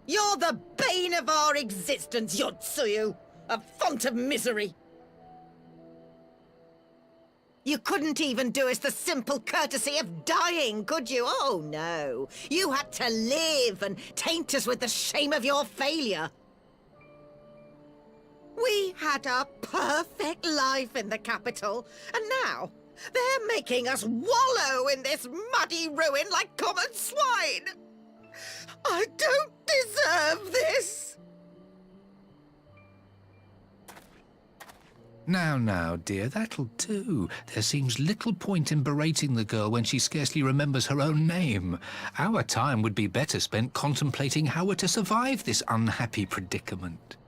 You're the bane of our existence, Yotsuyu! A font of misery! You couldn't even do us the simple courtesy of dying, could you? Oh, no. You had to live and taint us with the shame of your failure. We had a perfect life in the capital, and now they're making us wallow in this muddy ruin like common swine. I don't deserve this. Now, dear, that'll do. There seems little point in berating the girl when she scarcely remembers her own name. Our time would be better spent contemplating how we're to survive this unhappy predicament.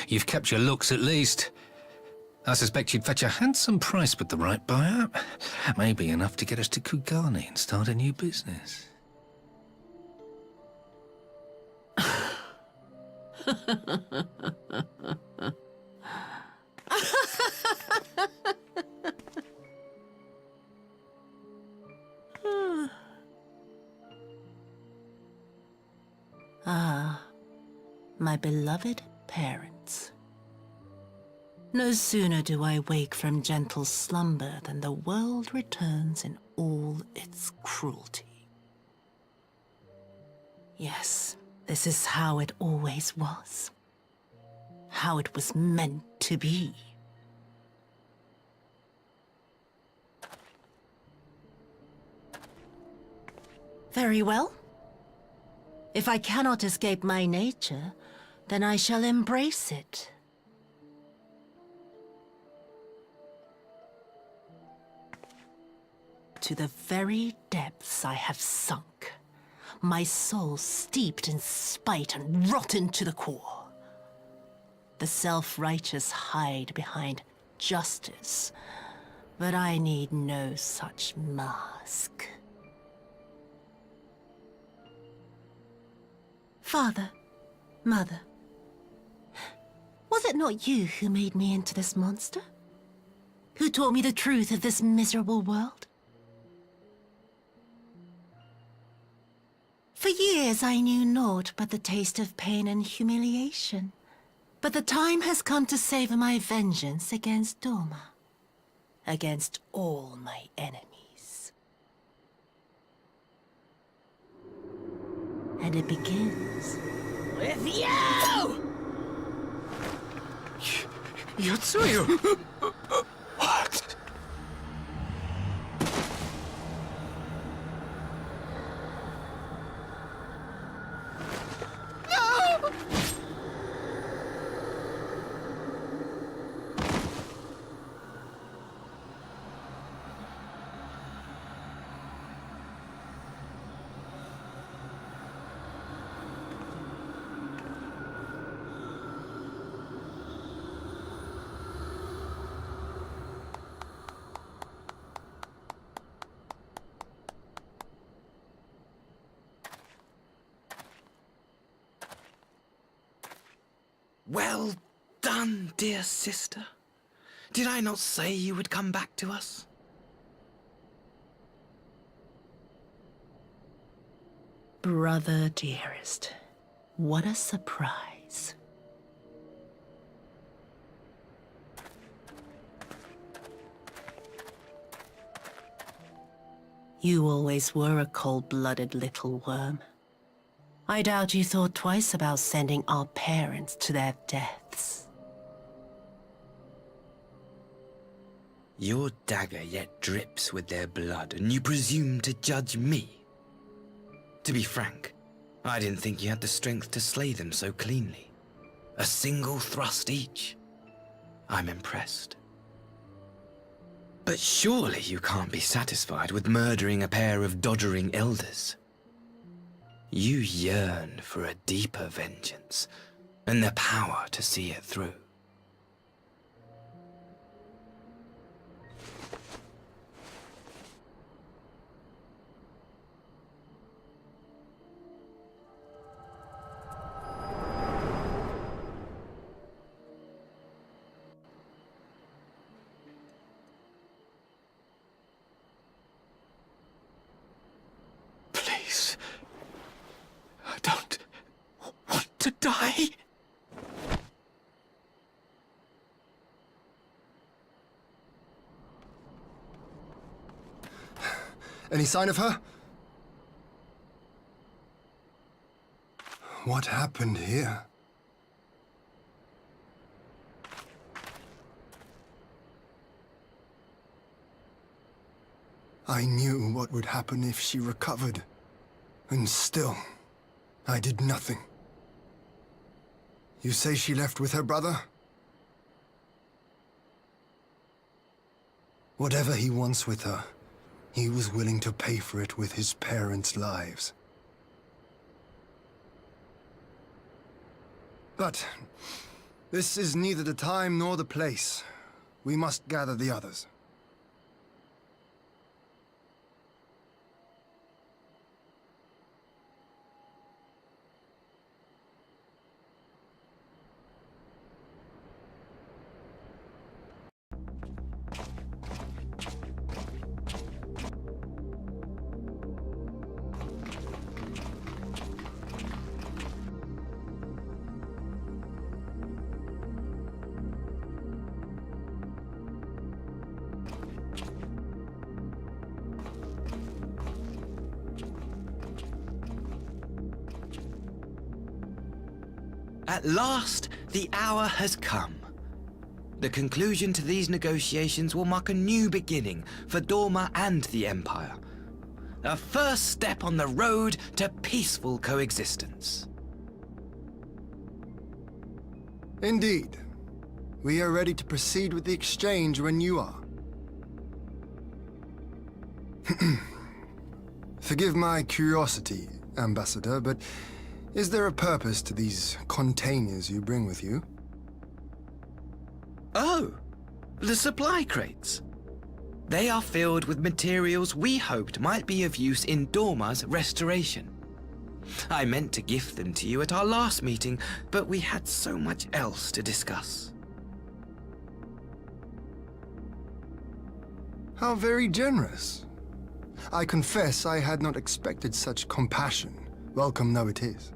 You've kept your looks, at least. I suspect you'd fetch a handsome price with the right buyer. Maybe enough to get us to Kugane and start a new business. Ah, my beloved parents. No sooner do I wake from gentle slumber than the world returns in all its cruelty. Yes, this is how it always was. How it was meant to be. Very well. If I cannot escape my nature, then I shall embrace it. To the very depths I have sunk, my soul steeped in spite and rotten to the core. The self-righteous hide behind justice, but I need no such mask. Father, Mother, was it not you who made me into this monster? Who taught me the truth of this miserable world? For years I knew naught but the taste of pain and humiliation. But the time has come to savor my vengeance against Doma. Against all my enemies. And it begins with you! Yotsuyu! What? Well done, dear sister. Did I not say you would come back to us? Brother dearest, what a surprise. You always were a cold-blooded little worm. I doubt you thought twice about sending our parents to their deaths. Your dagger yet drips with their blood, and you presume to judge me? To be frank, I didn't think you had the strength to slay them so cleanly. A single thrust each. I'm impressed. But surely you can't be satisfied with murdering a pair of doddering elders. You yearn for a deeper vengeance, and the power to see it through. Please. I don't want to die. Any sign of her? What happened here? I knew what would happen if she recovered. And still, I did nothing. You say she left with her brother? Whatever he wants with her, he was willing to pay for it with his parents' lives. But this is neither the time nor the place. We must gather the others. At last, the hour has come. The conclusion to these negotiations will mark a new beginning for Dorma and the Empire. A first step on the road to peaceful coexistence. Indeed. We are ready to proceed with the exchange when you are. Forgive my curiosity, Ambassador, but is there a purpose to these containers you bring with you? Oh, the supply crates. They are filled with materials we hoped might be of use in Dorma's restoration. I meant to gift them to you at our last meeting, but we had so much else to discuss. How very generous. I confess I had not expected such compassion, welcome though it is.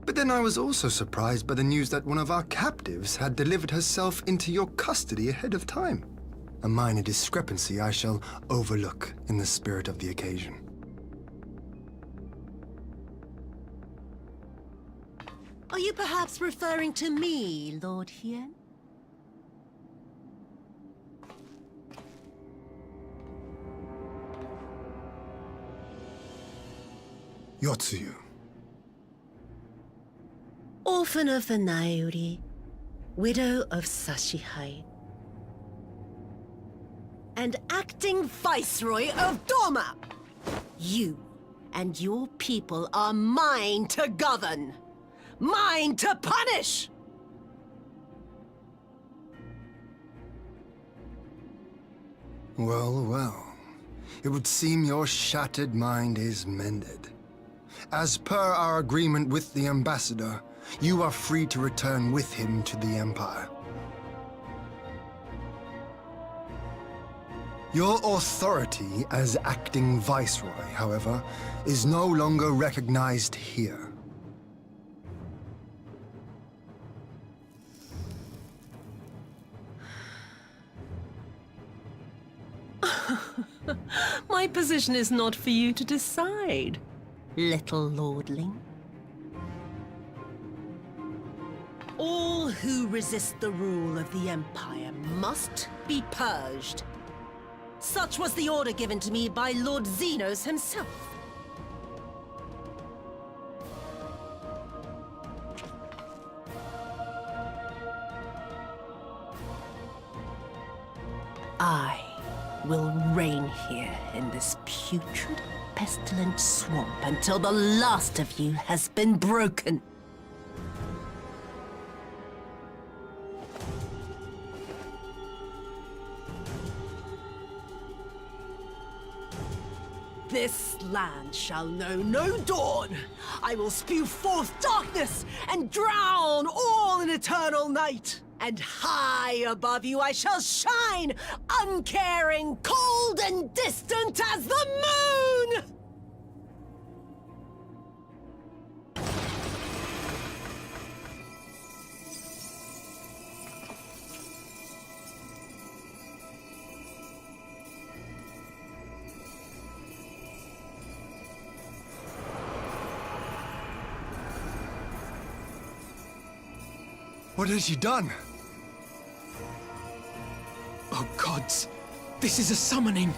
But then I was also surprised by the news that one of our captives had delivered herself into your custody ahead of time. A minor discrepancy I shall overlook in the spirit of the occasion. Are you perhaps referring to me, Lord Hien? Yotsuyu. Orphan of the Naiuri, widow of Sashihai, and acting Viceroy of Dorma! You and your people are mine to govern, mine to punish! Well, well. It would seem your shattered mind is mended. As per our agreement with the ambassador, you are free to return with him to the Empire. Your authority as acting viceroy, however, is no longer recognized here. My position is not for you to decide, little lordling. All who resist the rule of the Empire must be purged. Such was the order given to me by Lord Xenos himself. I will reign here in this putrid, pestilent swamp until the last of you has been broken. This land shall know no dawn. I will spew forth darkness and drown all in eternal night. And high above you I shall shine, uncaring, cold and distant as the moon! What has she done? Oh gods, this is a summoning!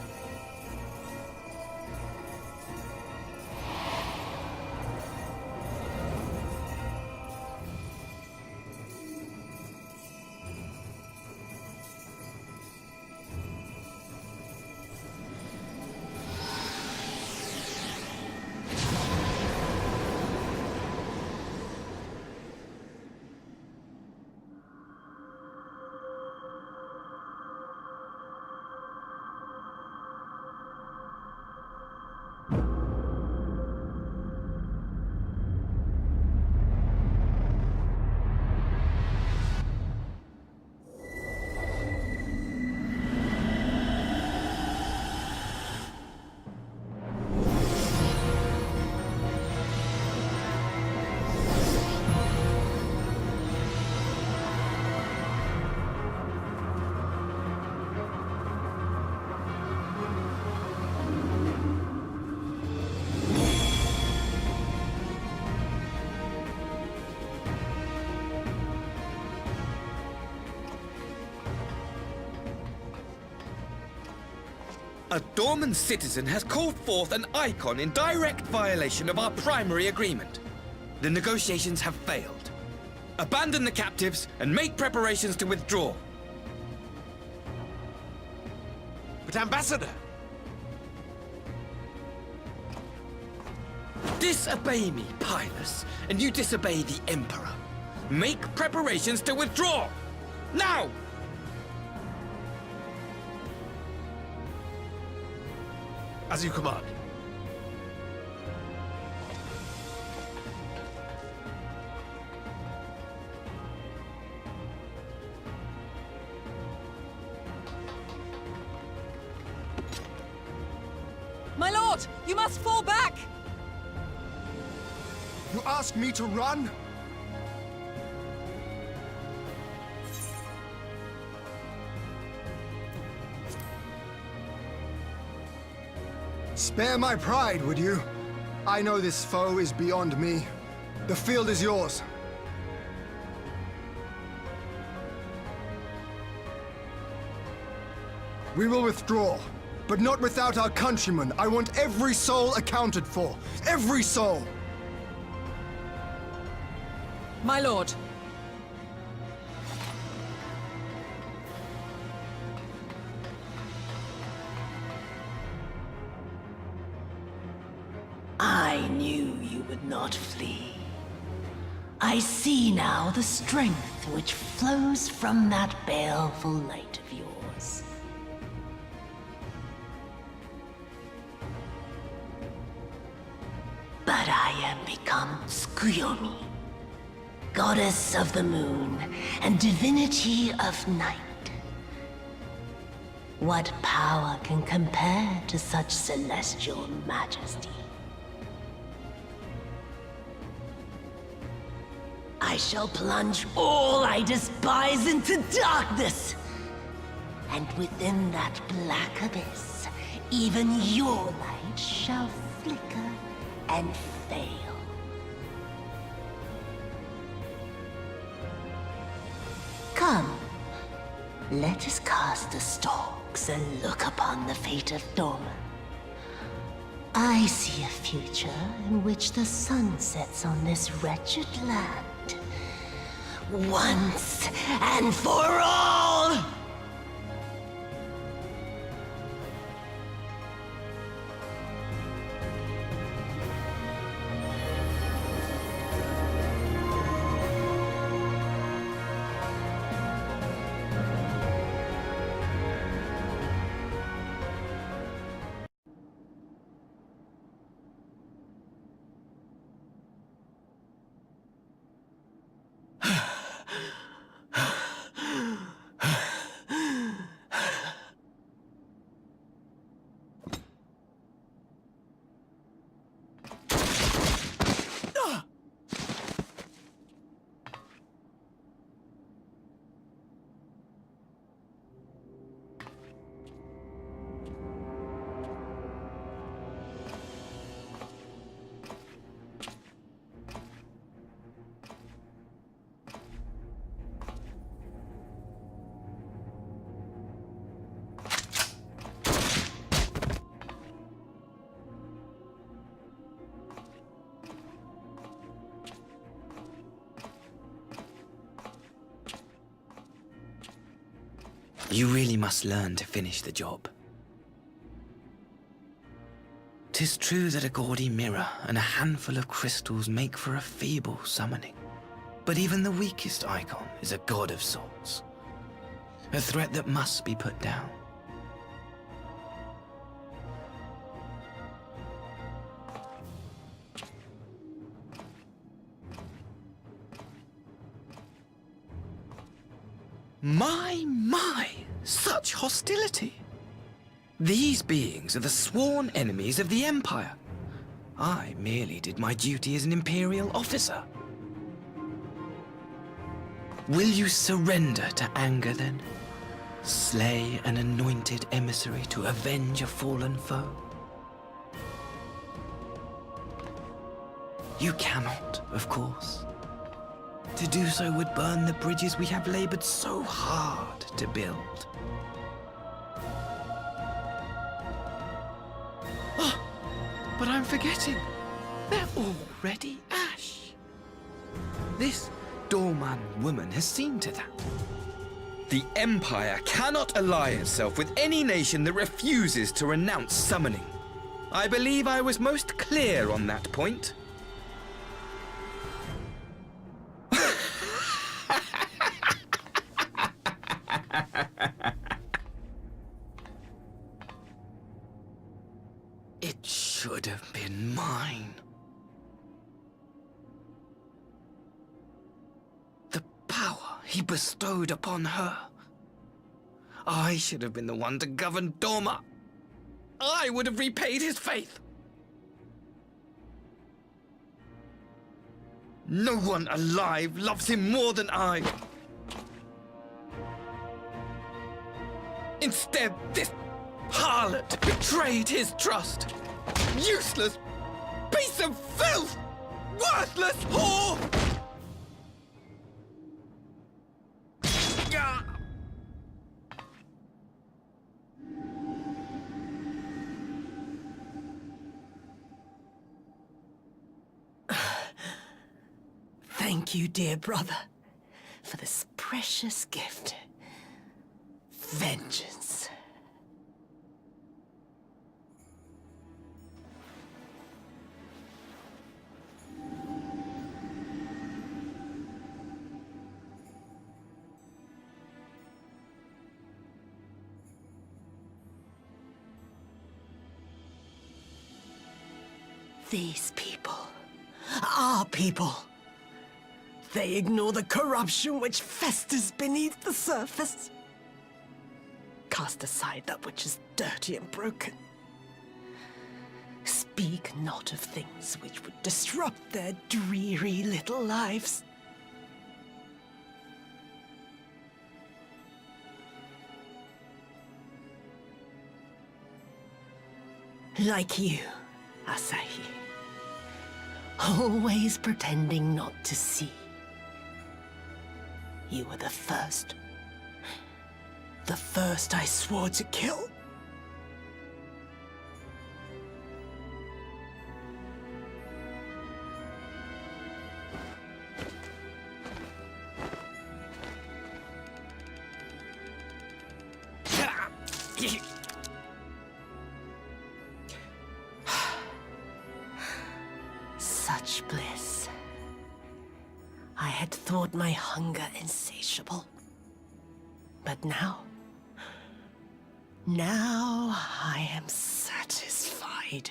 A Dorman citizen has called forth an icon in direct violation of our primary agreement. The negotiations have failed. Abandon the captives and make preparations to withdraw. But Ambassador! Disobey me, Pilus, and you disobey the Emperor. Make preparations to withdraw! Now! As you command. My lord, you must fall back! You ask me to run? Spare my pride, would you? I know this foe is beyond me. The field is yours. We will withdraw, but not without our countrymen. I want every soul accounted for. Every soul! My lord. I knew you would not flee. I see now the strength which flows from that baleful light of yours. But I am become Tsukuyomi, goddess of the moon and divinity of night. What power can compare to such celestial majesty? I shall plunge all I despise into darkness. And within that black abyss, even your light shall flicker and fail. Come, let us cast the stalks and look upon the fate of Doma. I see a future in which the sun sets on this wretched land. Once and for all! You really must learn to finish the job. 'Tis true that a gaudy mirror and a handful of crystals make for a feeble summoning. But even the weakest icon is a god of sorts. A threat that must be put down. My! Such hostility! These beings are the sworn enemies of the Empire. I merely did my duty as an Imperial officer. Will you surrender to anger, then? Slay an anointed emissary to avenge a fallen foe? You cannot, of course. To do so would burn the bridges we have labored so hard to build. Oh, but I'm forgetting. They're already ash. This Dorman woman has seen to that. The Empire cannot ally itself with any nation that refuses to renounce summoning. I believe I was most clear on that point. It should have been mine. The power he bestowed upon her. I should have been the one to govern Doma. I would have repaid his faith. No one alive loves him more than I. Instead, this harlot betrayed his trust. Useless piece of filth! Worthless whore! Thank you, dear brother, for this precious gift. Vengeance. These people Our people. They ignore the corruption which festers beneath the surface. Cast aside that which is dirty and broken. Speak not of things which would disrupt their dreary little lives. Like you, Asahi. Always pretending not to see. You were the first. The first I swore to kill. Such bliss. I had thought my hunger insatiable. But now I am satisfied.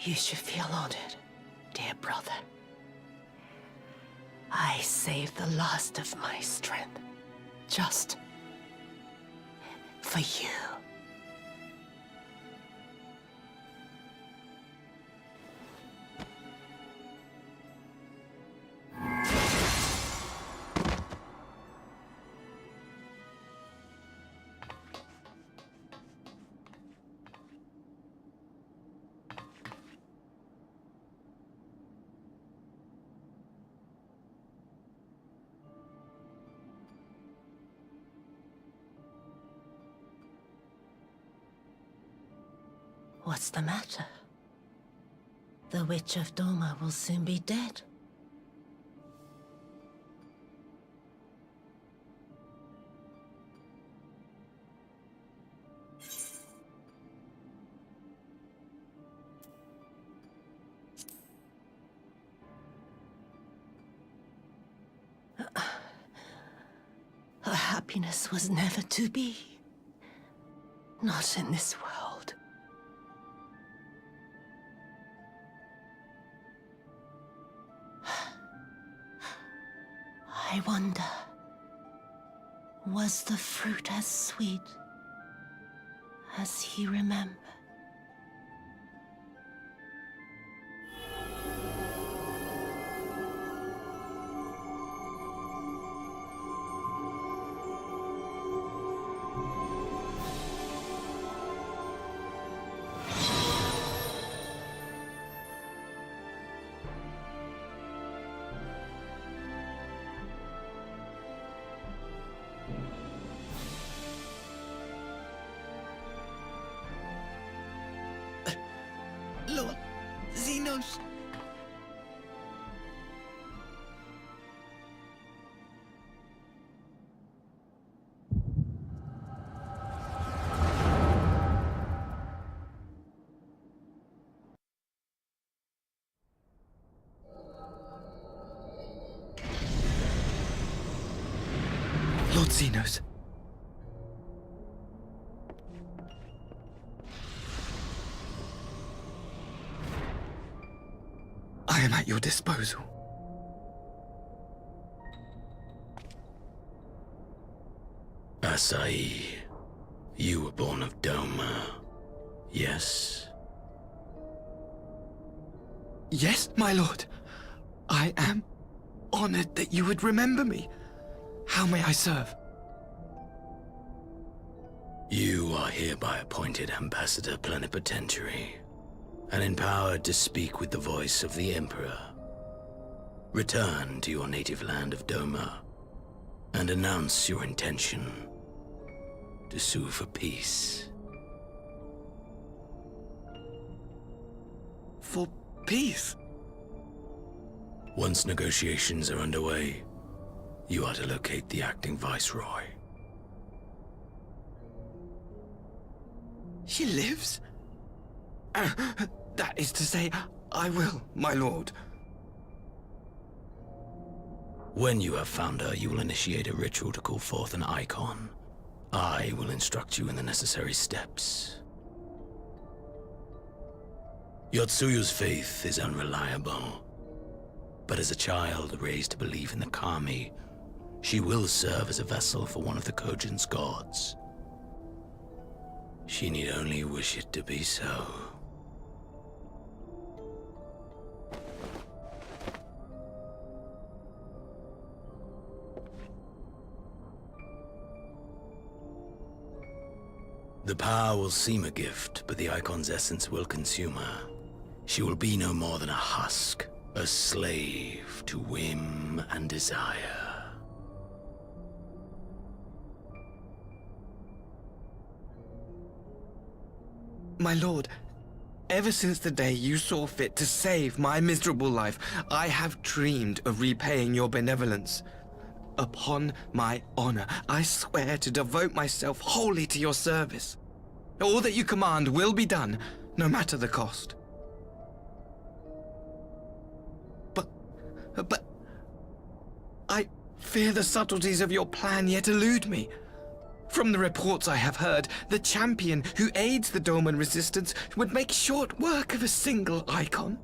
You should feel honored, dear brother. I saved the last of my strength, just for you. What's the matter? The Witch of Doma will soon be dead. Her happiness was never to be. Not in this world. I wonder, was the fruit as sweet as he remembered? Lord Xenos. Lord Xenos. I am at your disposal. Asahi, you were born of Doma, yes? Yes, my lord. I am honored that you would remember me. How may I serve? You are hereby appointed Ambassador Plenipotentiary, and empowered to speak with the voice of the Emperor. Return to your native land of Doma, and announce your intention to sue for peace. For peace? Once negotiations are underway, you are to locate the acting Viceroy. She lives? That is to say, I will, my lord. When you have found her, you will initiate a ritual to call forth an icon. I will instruct you in the necessary steps. Yotsuyu's faith is unreliable, but as a child raised to believe in the Kami, she will serve as a vessel for one of the Kojin's gods. She need only wish it to be so. The power will seem a gift, but the icon's essence will consume her. She will be no more than a husk, a slave to whim and desire. My lord, ever since the day you saw fit to save my miserable life, I have dreamed of repaying your benevolence. Upon my honor, I swear to devote myself wholly to your service. All that you command will be done, no matter the cost. But I fear the subtleties of your plan yet elude me. From the reports I have heard, the champion who aids the Doman resistance would make short work of a single icon.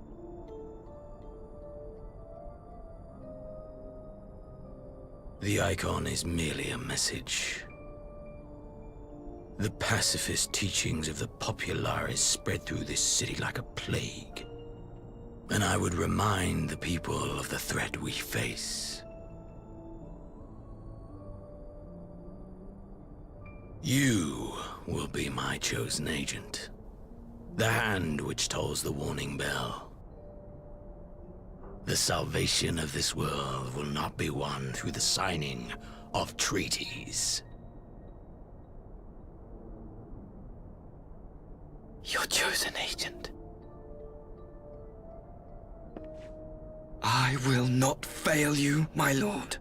The icon is merely a message. The pacifist teachings of the populares spread through this city like a plague. And I would remind the people of the threat we face. You will be my chosen agent. The hand which tolls the warning bell. The salvation of this world will not be won through the signing of treaties. Your chosen agent. I will not fail you, my lord.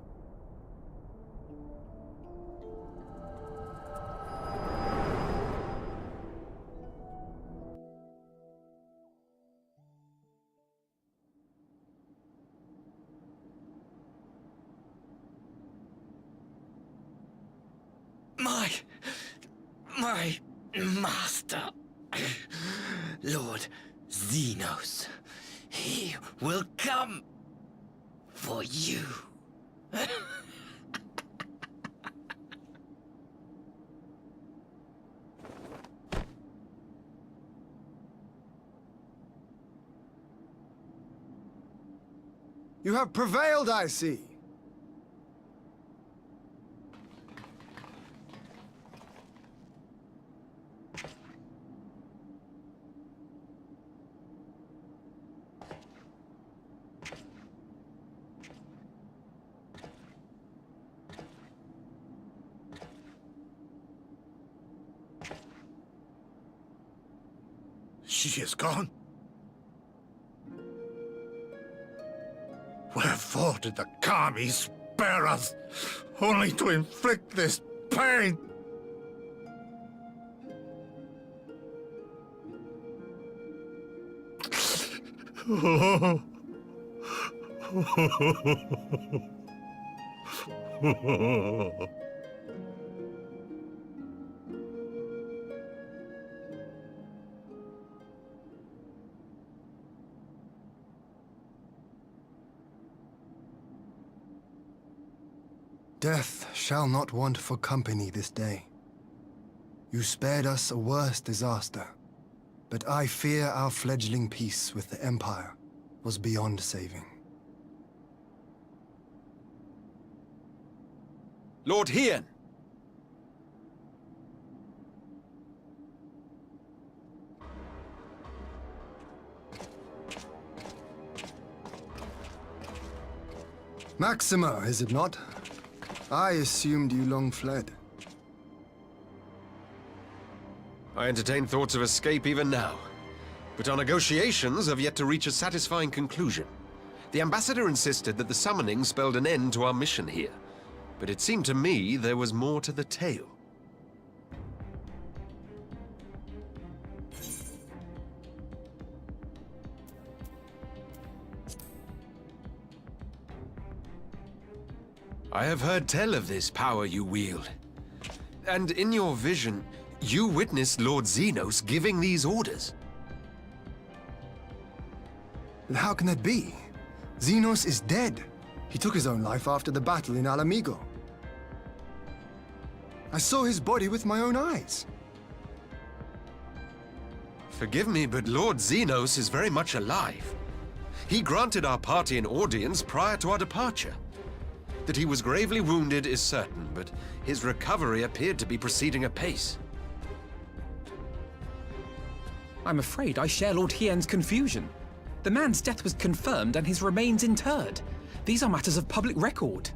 My master, Lord Xenos, he will come for you. You have prevailed, I see. She is gone. Wherefore did the Kami spare us, only to inflict this pain? Death shall not want for company this day. You spared us a worse disaster, but I fear our fledgling peace with the Empire was beyond saving. Lord Hien! Maxima, is it not? I assumed you long fled. I entertain thoughts of escape even now. But our negotiations have yet to reach a satisfying conclusion. The ambassador insisted that the summoning spelled an end to our mission here. But it seemed to me there was more to the tale. I have heard tell of this power you wield. And in your vision, you witnessed Lord Xenos giving these orders. And how can that be? Xenos is dead. He took his own life after the battle in Alamigo. I saw his body with my own eyes. Forgive me, but Lord Xenos is very much alive. He granted our party an audience prior to our departure. That he was gravely wounded is certain, but his recovery appeared to be proceeding apace. I'm afraid I share Lord Hien's confusion. The man's death was confirmed and his remains interred. These are matters of public record.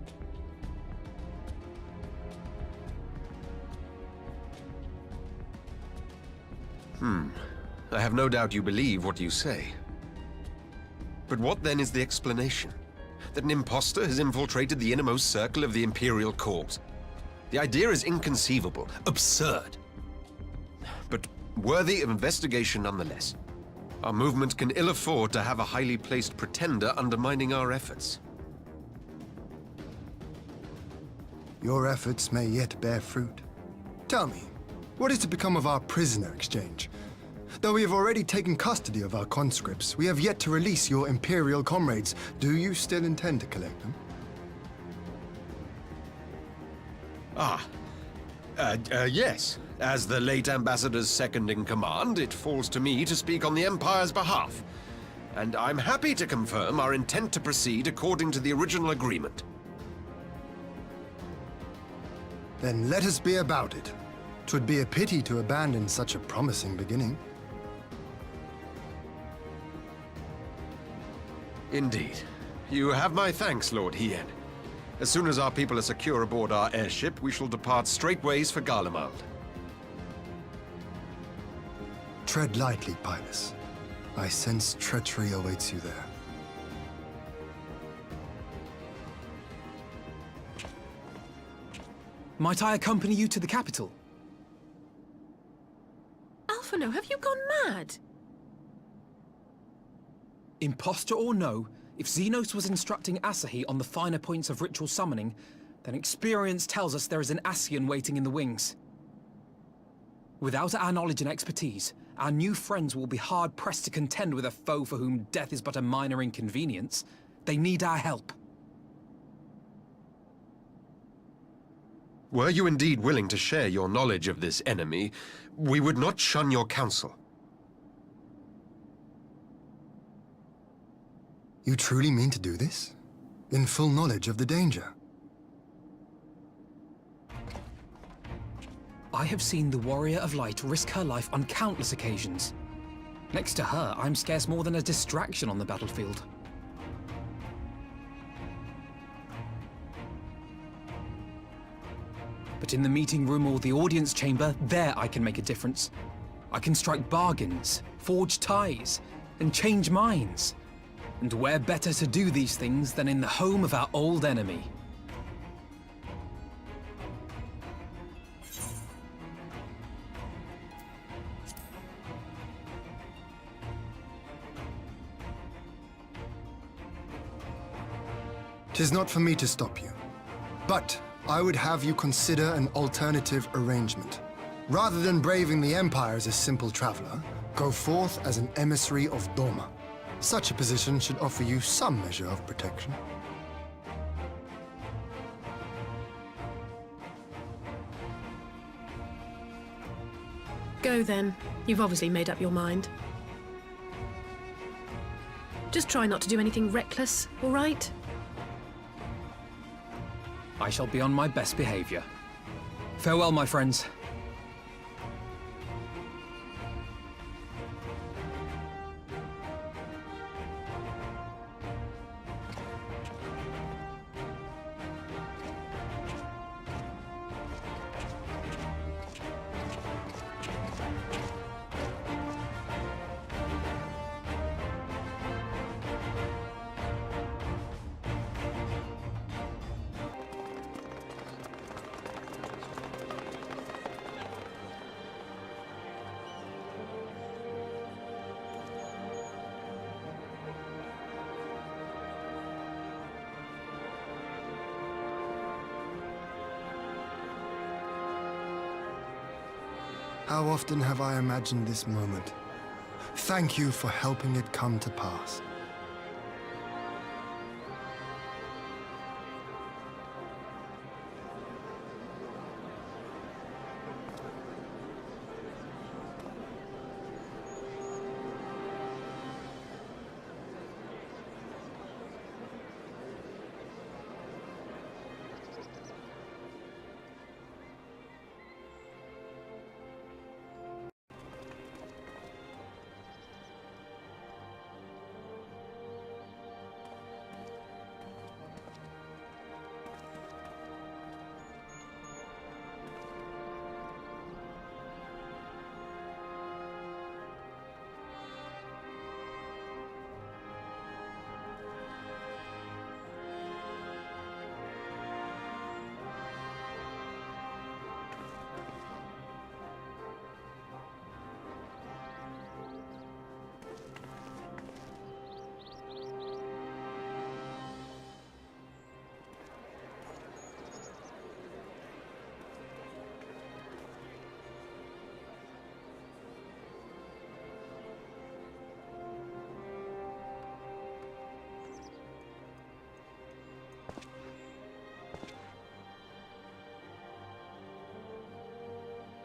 I have no doubt you believe what you say. But what then is the explanation? That an impostor has infiltrated the innermost circle of the Imperial cause? The idea is inconceivable, absurd. But worthy of investigation nonetheless. Our movement can ill afford to have a highly placed pretender undermining our efforts. Your efforts may yet bear fruit. Tell me, what is to become of our prisoner exchange? Though we have already taken custody of our conscripts, we have yet to release your Imperial comrades. Do you still intend to collect them? Yes. As the late Ambassador's second-in-command, it falls to me to speak on the Empire's behalf. And I'm happy to confirm our intent to proceed according to the original agreement. Then let us be about it. 'Twould be a pity to abandon such a promising beginning. Indeed. You have my thanks, Lord Hien. As soon as our people are secure aboard our airship, we shall depart straightways for Garlemald. Tread lightly, Pilus. I sense treachery awaits you there. Might I accompany you to the capital? Alphino, have you gone mad? Impostor or no, if Xenos was instructing Asahi on the finer points of ritual summoning, then experience tells us there is an Ascian waiting in the wings. Without our knowledge and expertise, our new friends will be hard-pressed to contend with a foe for whom death is but a minor inconvenience. They need our help. Were you indeed willing to share your knowledge of this enemy, we would not shun your counsel. You truly mean to do this? In full knowledge of the danger? I have seen the Warrior of Light risk her life on countless occasions. Next to her, I'm scarce more than a distraction on the battlefield. But in the meeting room or the audience chamber, there I can make a difference. I can strike bargains, forge ties, and change minds. And where better to do these things than in the home of our old enemy? Tis not for me to stop you, but I would have you consider an alternative arrangement. Rather than braving the Empire as a simple traveler, go forth as an emissary of Doma. Such a position should offer you some measure of protection. Go then. You've obviously made up your mind. Just try not to do anything reckless, all right? I shall be on my best behavior. Farewell, my friends. How often have I imagined this moment? Thank you for helping it come to pass.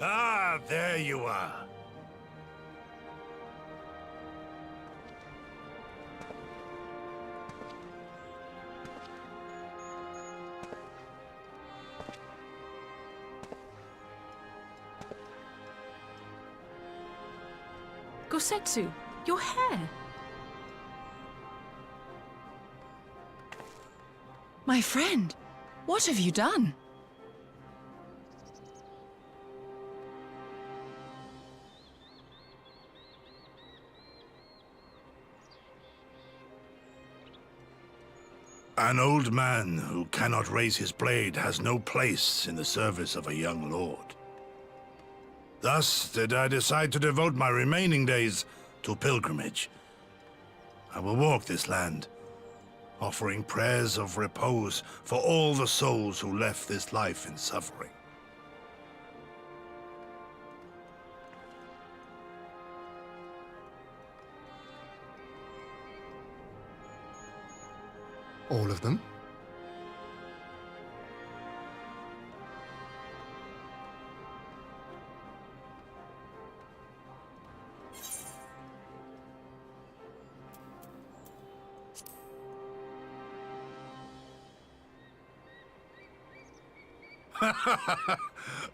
Ah, there you are. Gosetsu, your hair. My friend, what have you done? An old man who cannot raise his blade has no place in the service of a young lord. Thus did I decide to devote my remaining days to pilgrimage. I will walk this land, offering prayers of repose for all the souls who left this life in suffering. All of them?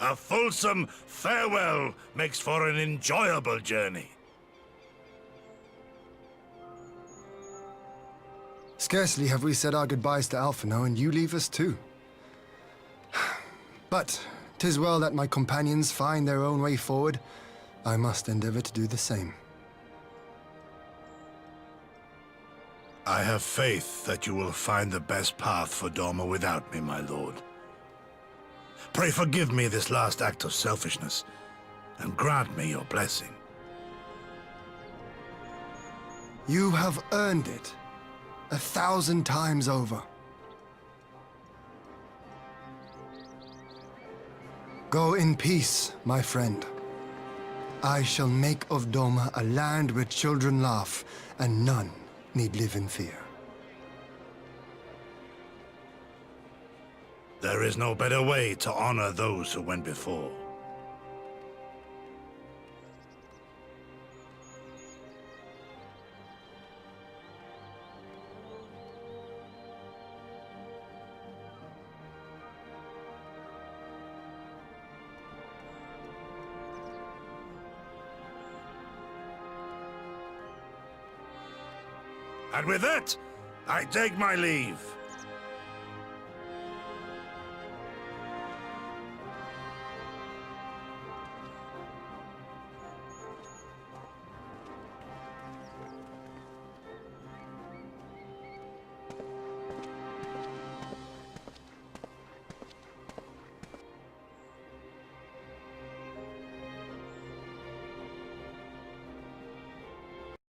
A fulsome farewell makes for an enjoyable journey. Scarcely have we said our goodbyes to Alphino, and you leave us too. But 'tis well that my companions find their own way forward. I must endeavor to do the same. I have faith that you will find the best path for Doma without me, my lord. Pray forgive me this last act of selfishness, and grant me your blessing. You have earned it 1,000 times over. Go in peace, my friend. I shall make of Doma a land where children laugh, and none need live in fear. There is no better way to honor those who went before. And with that, I take my leave.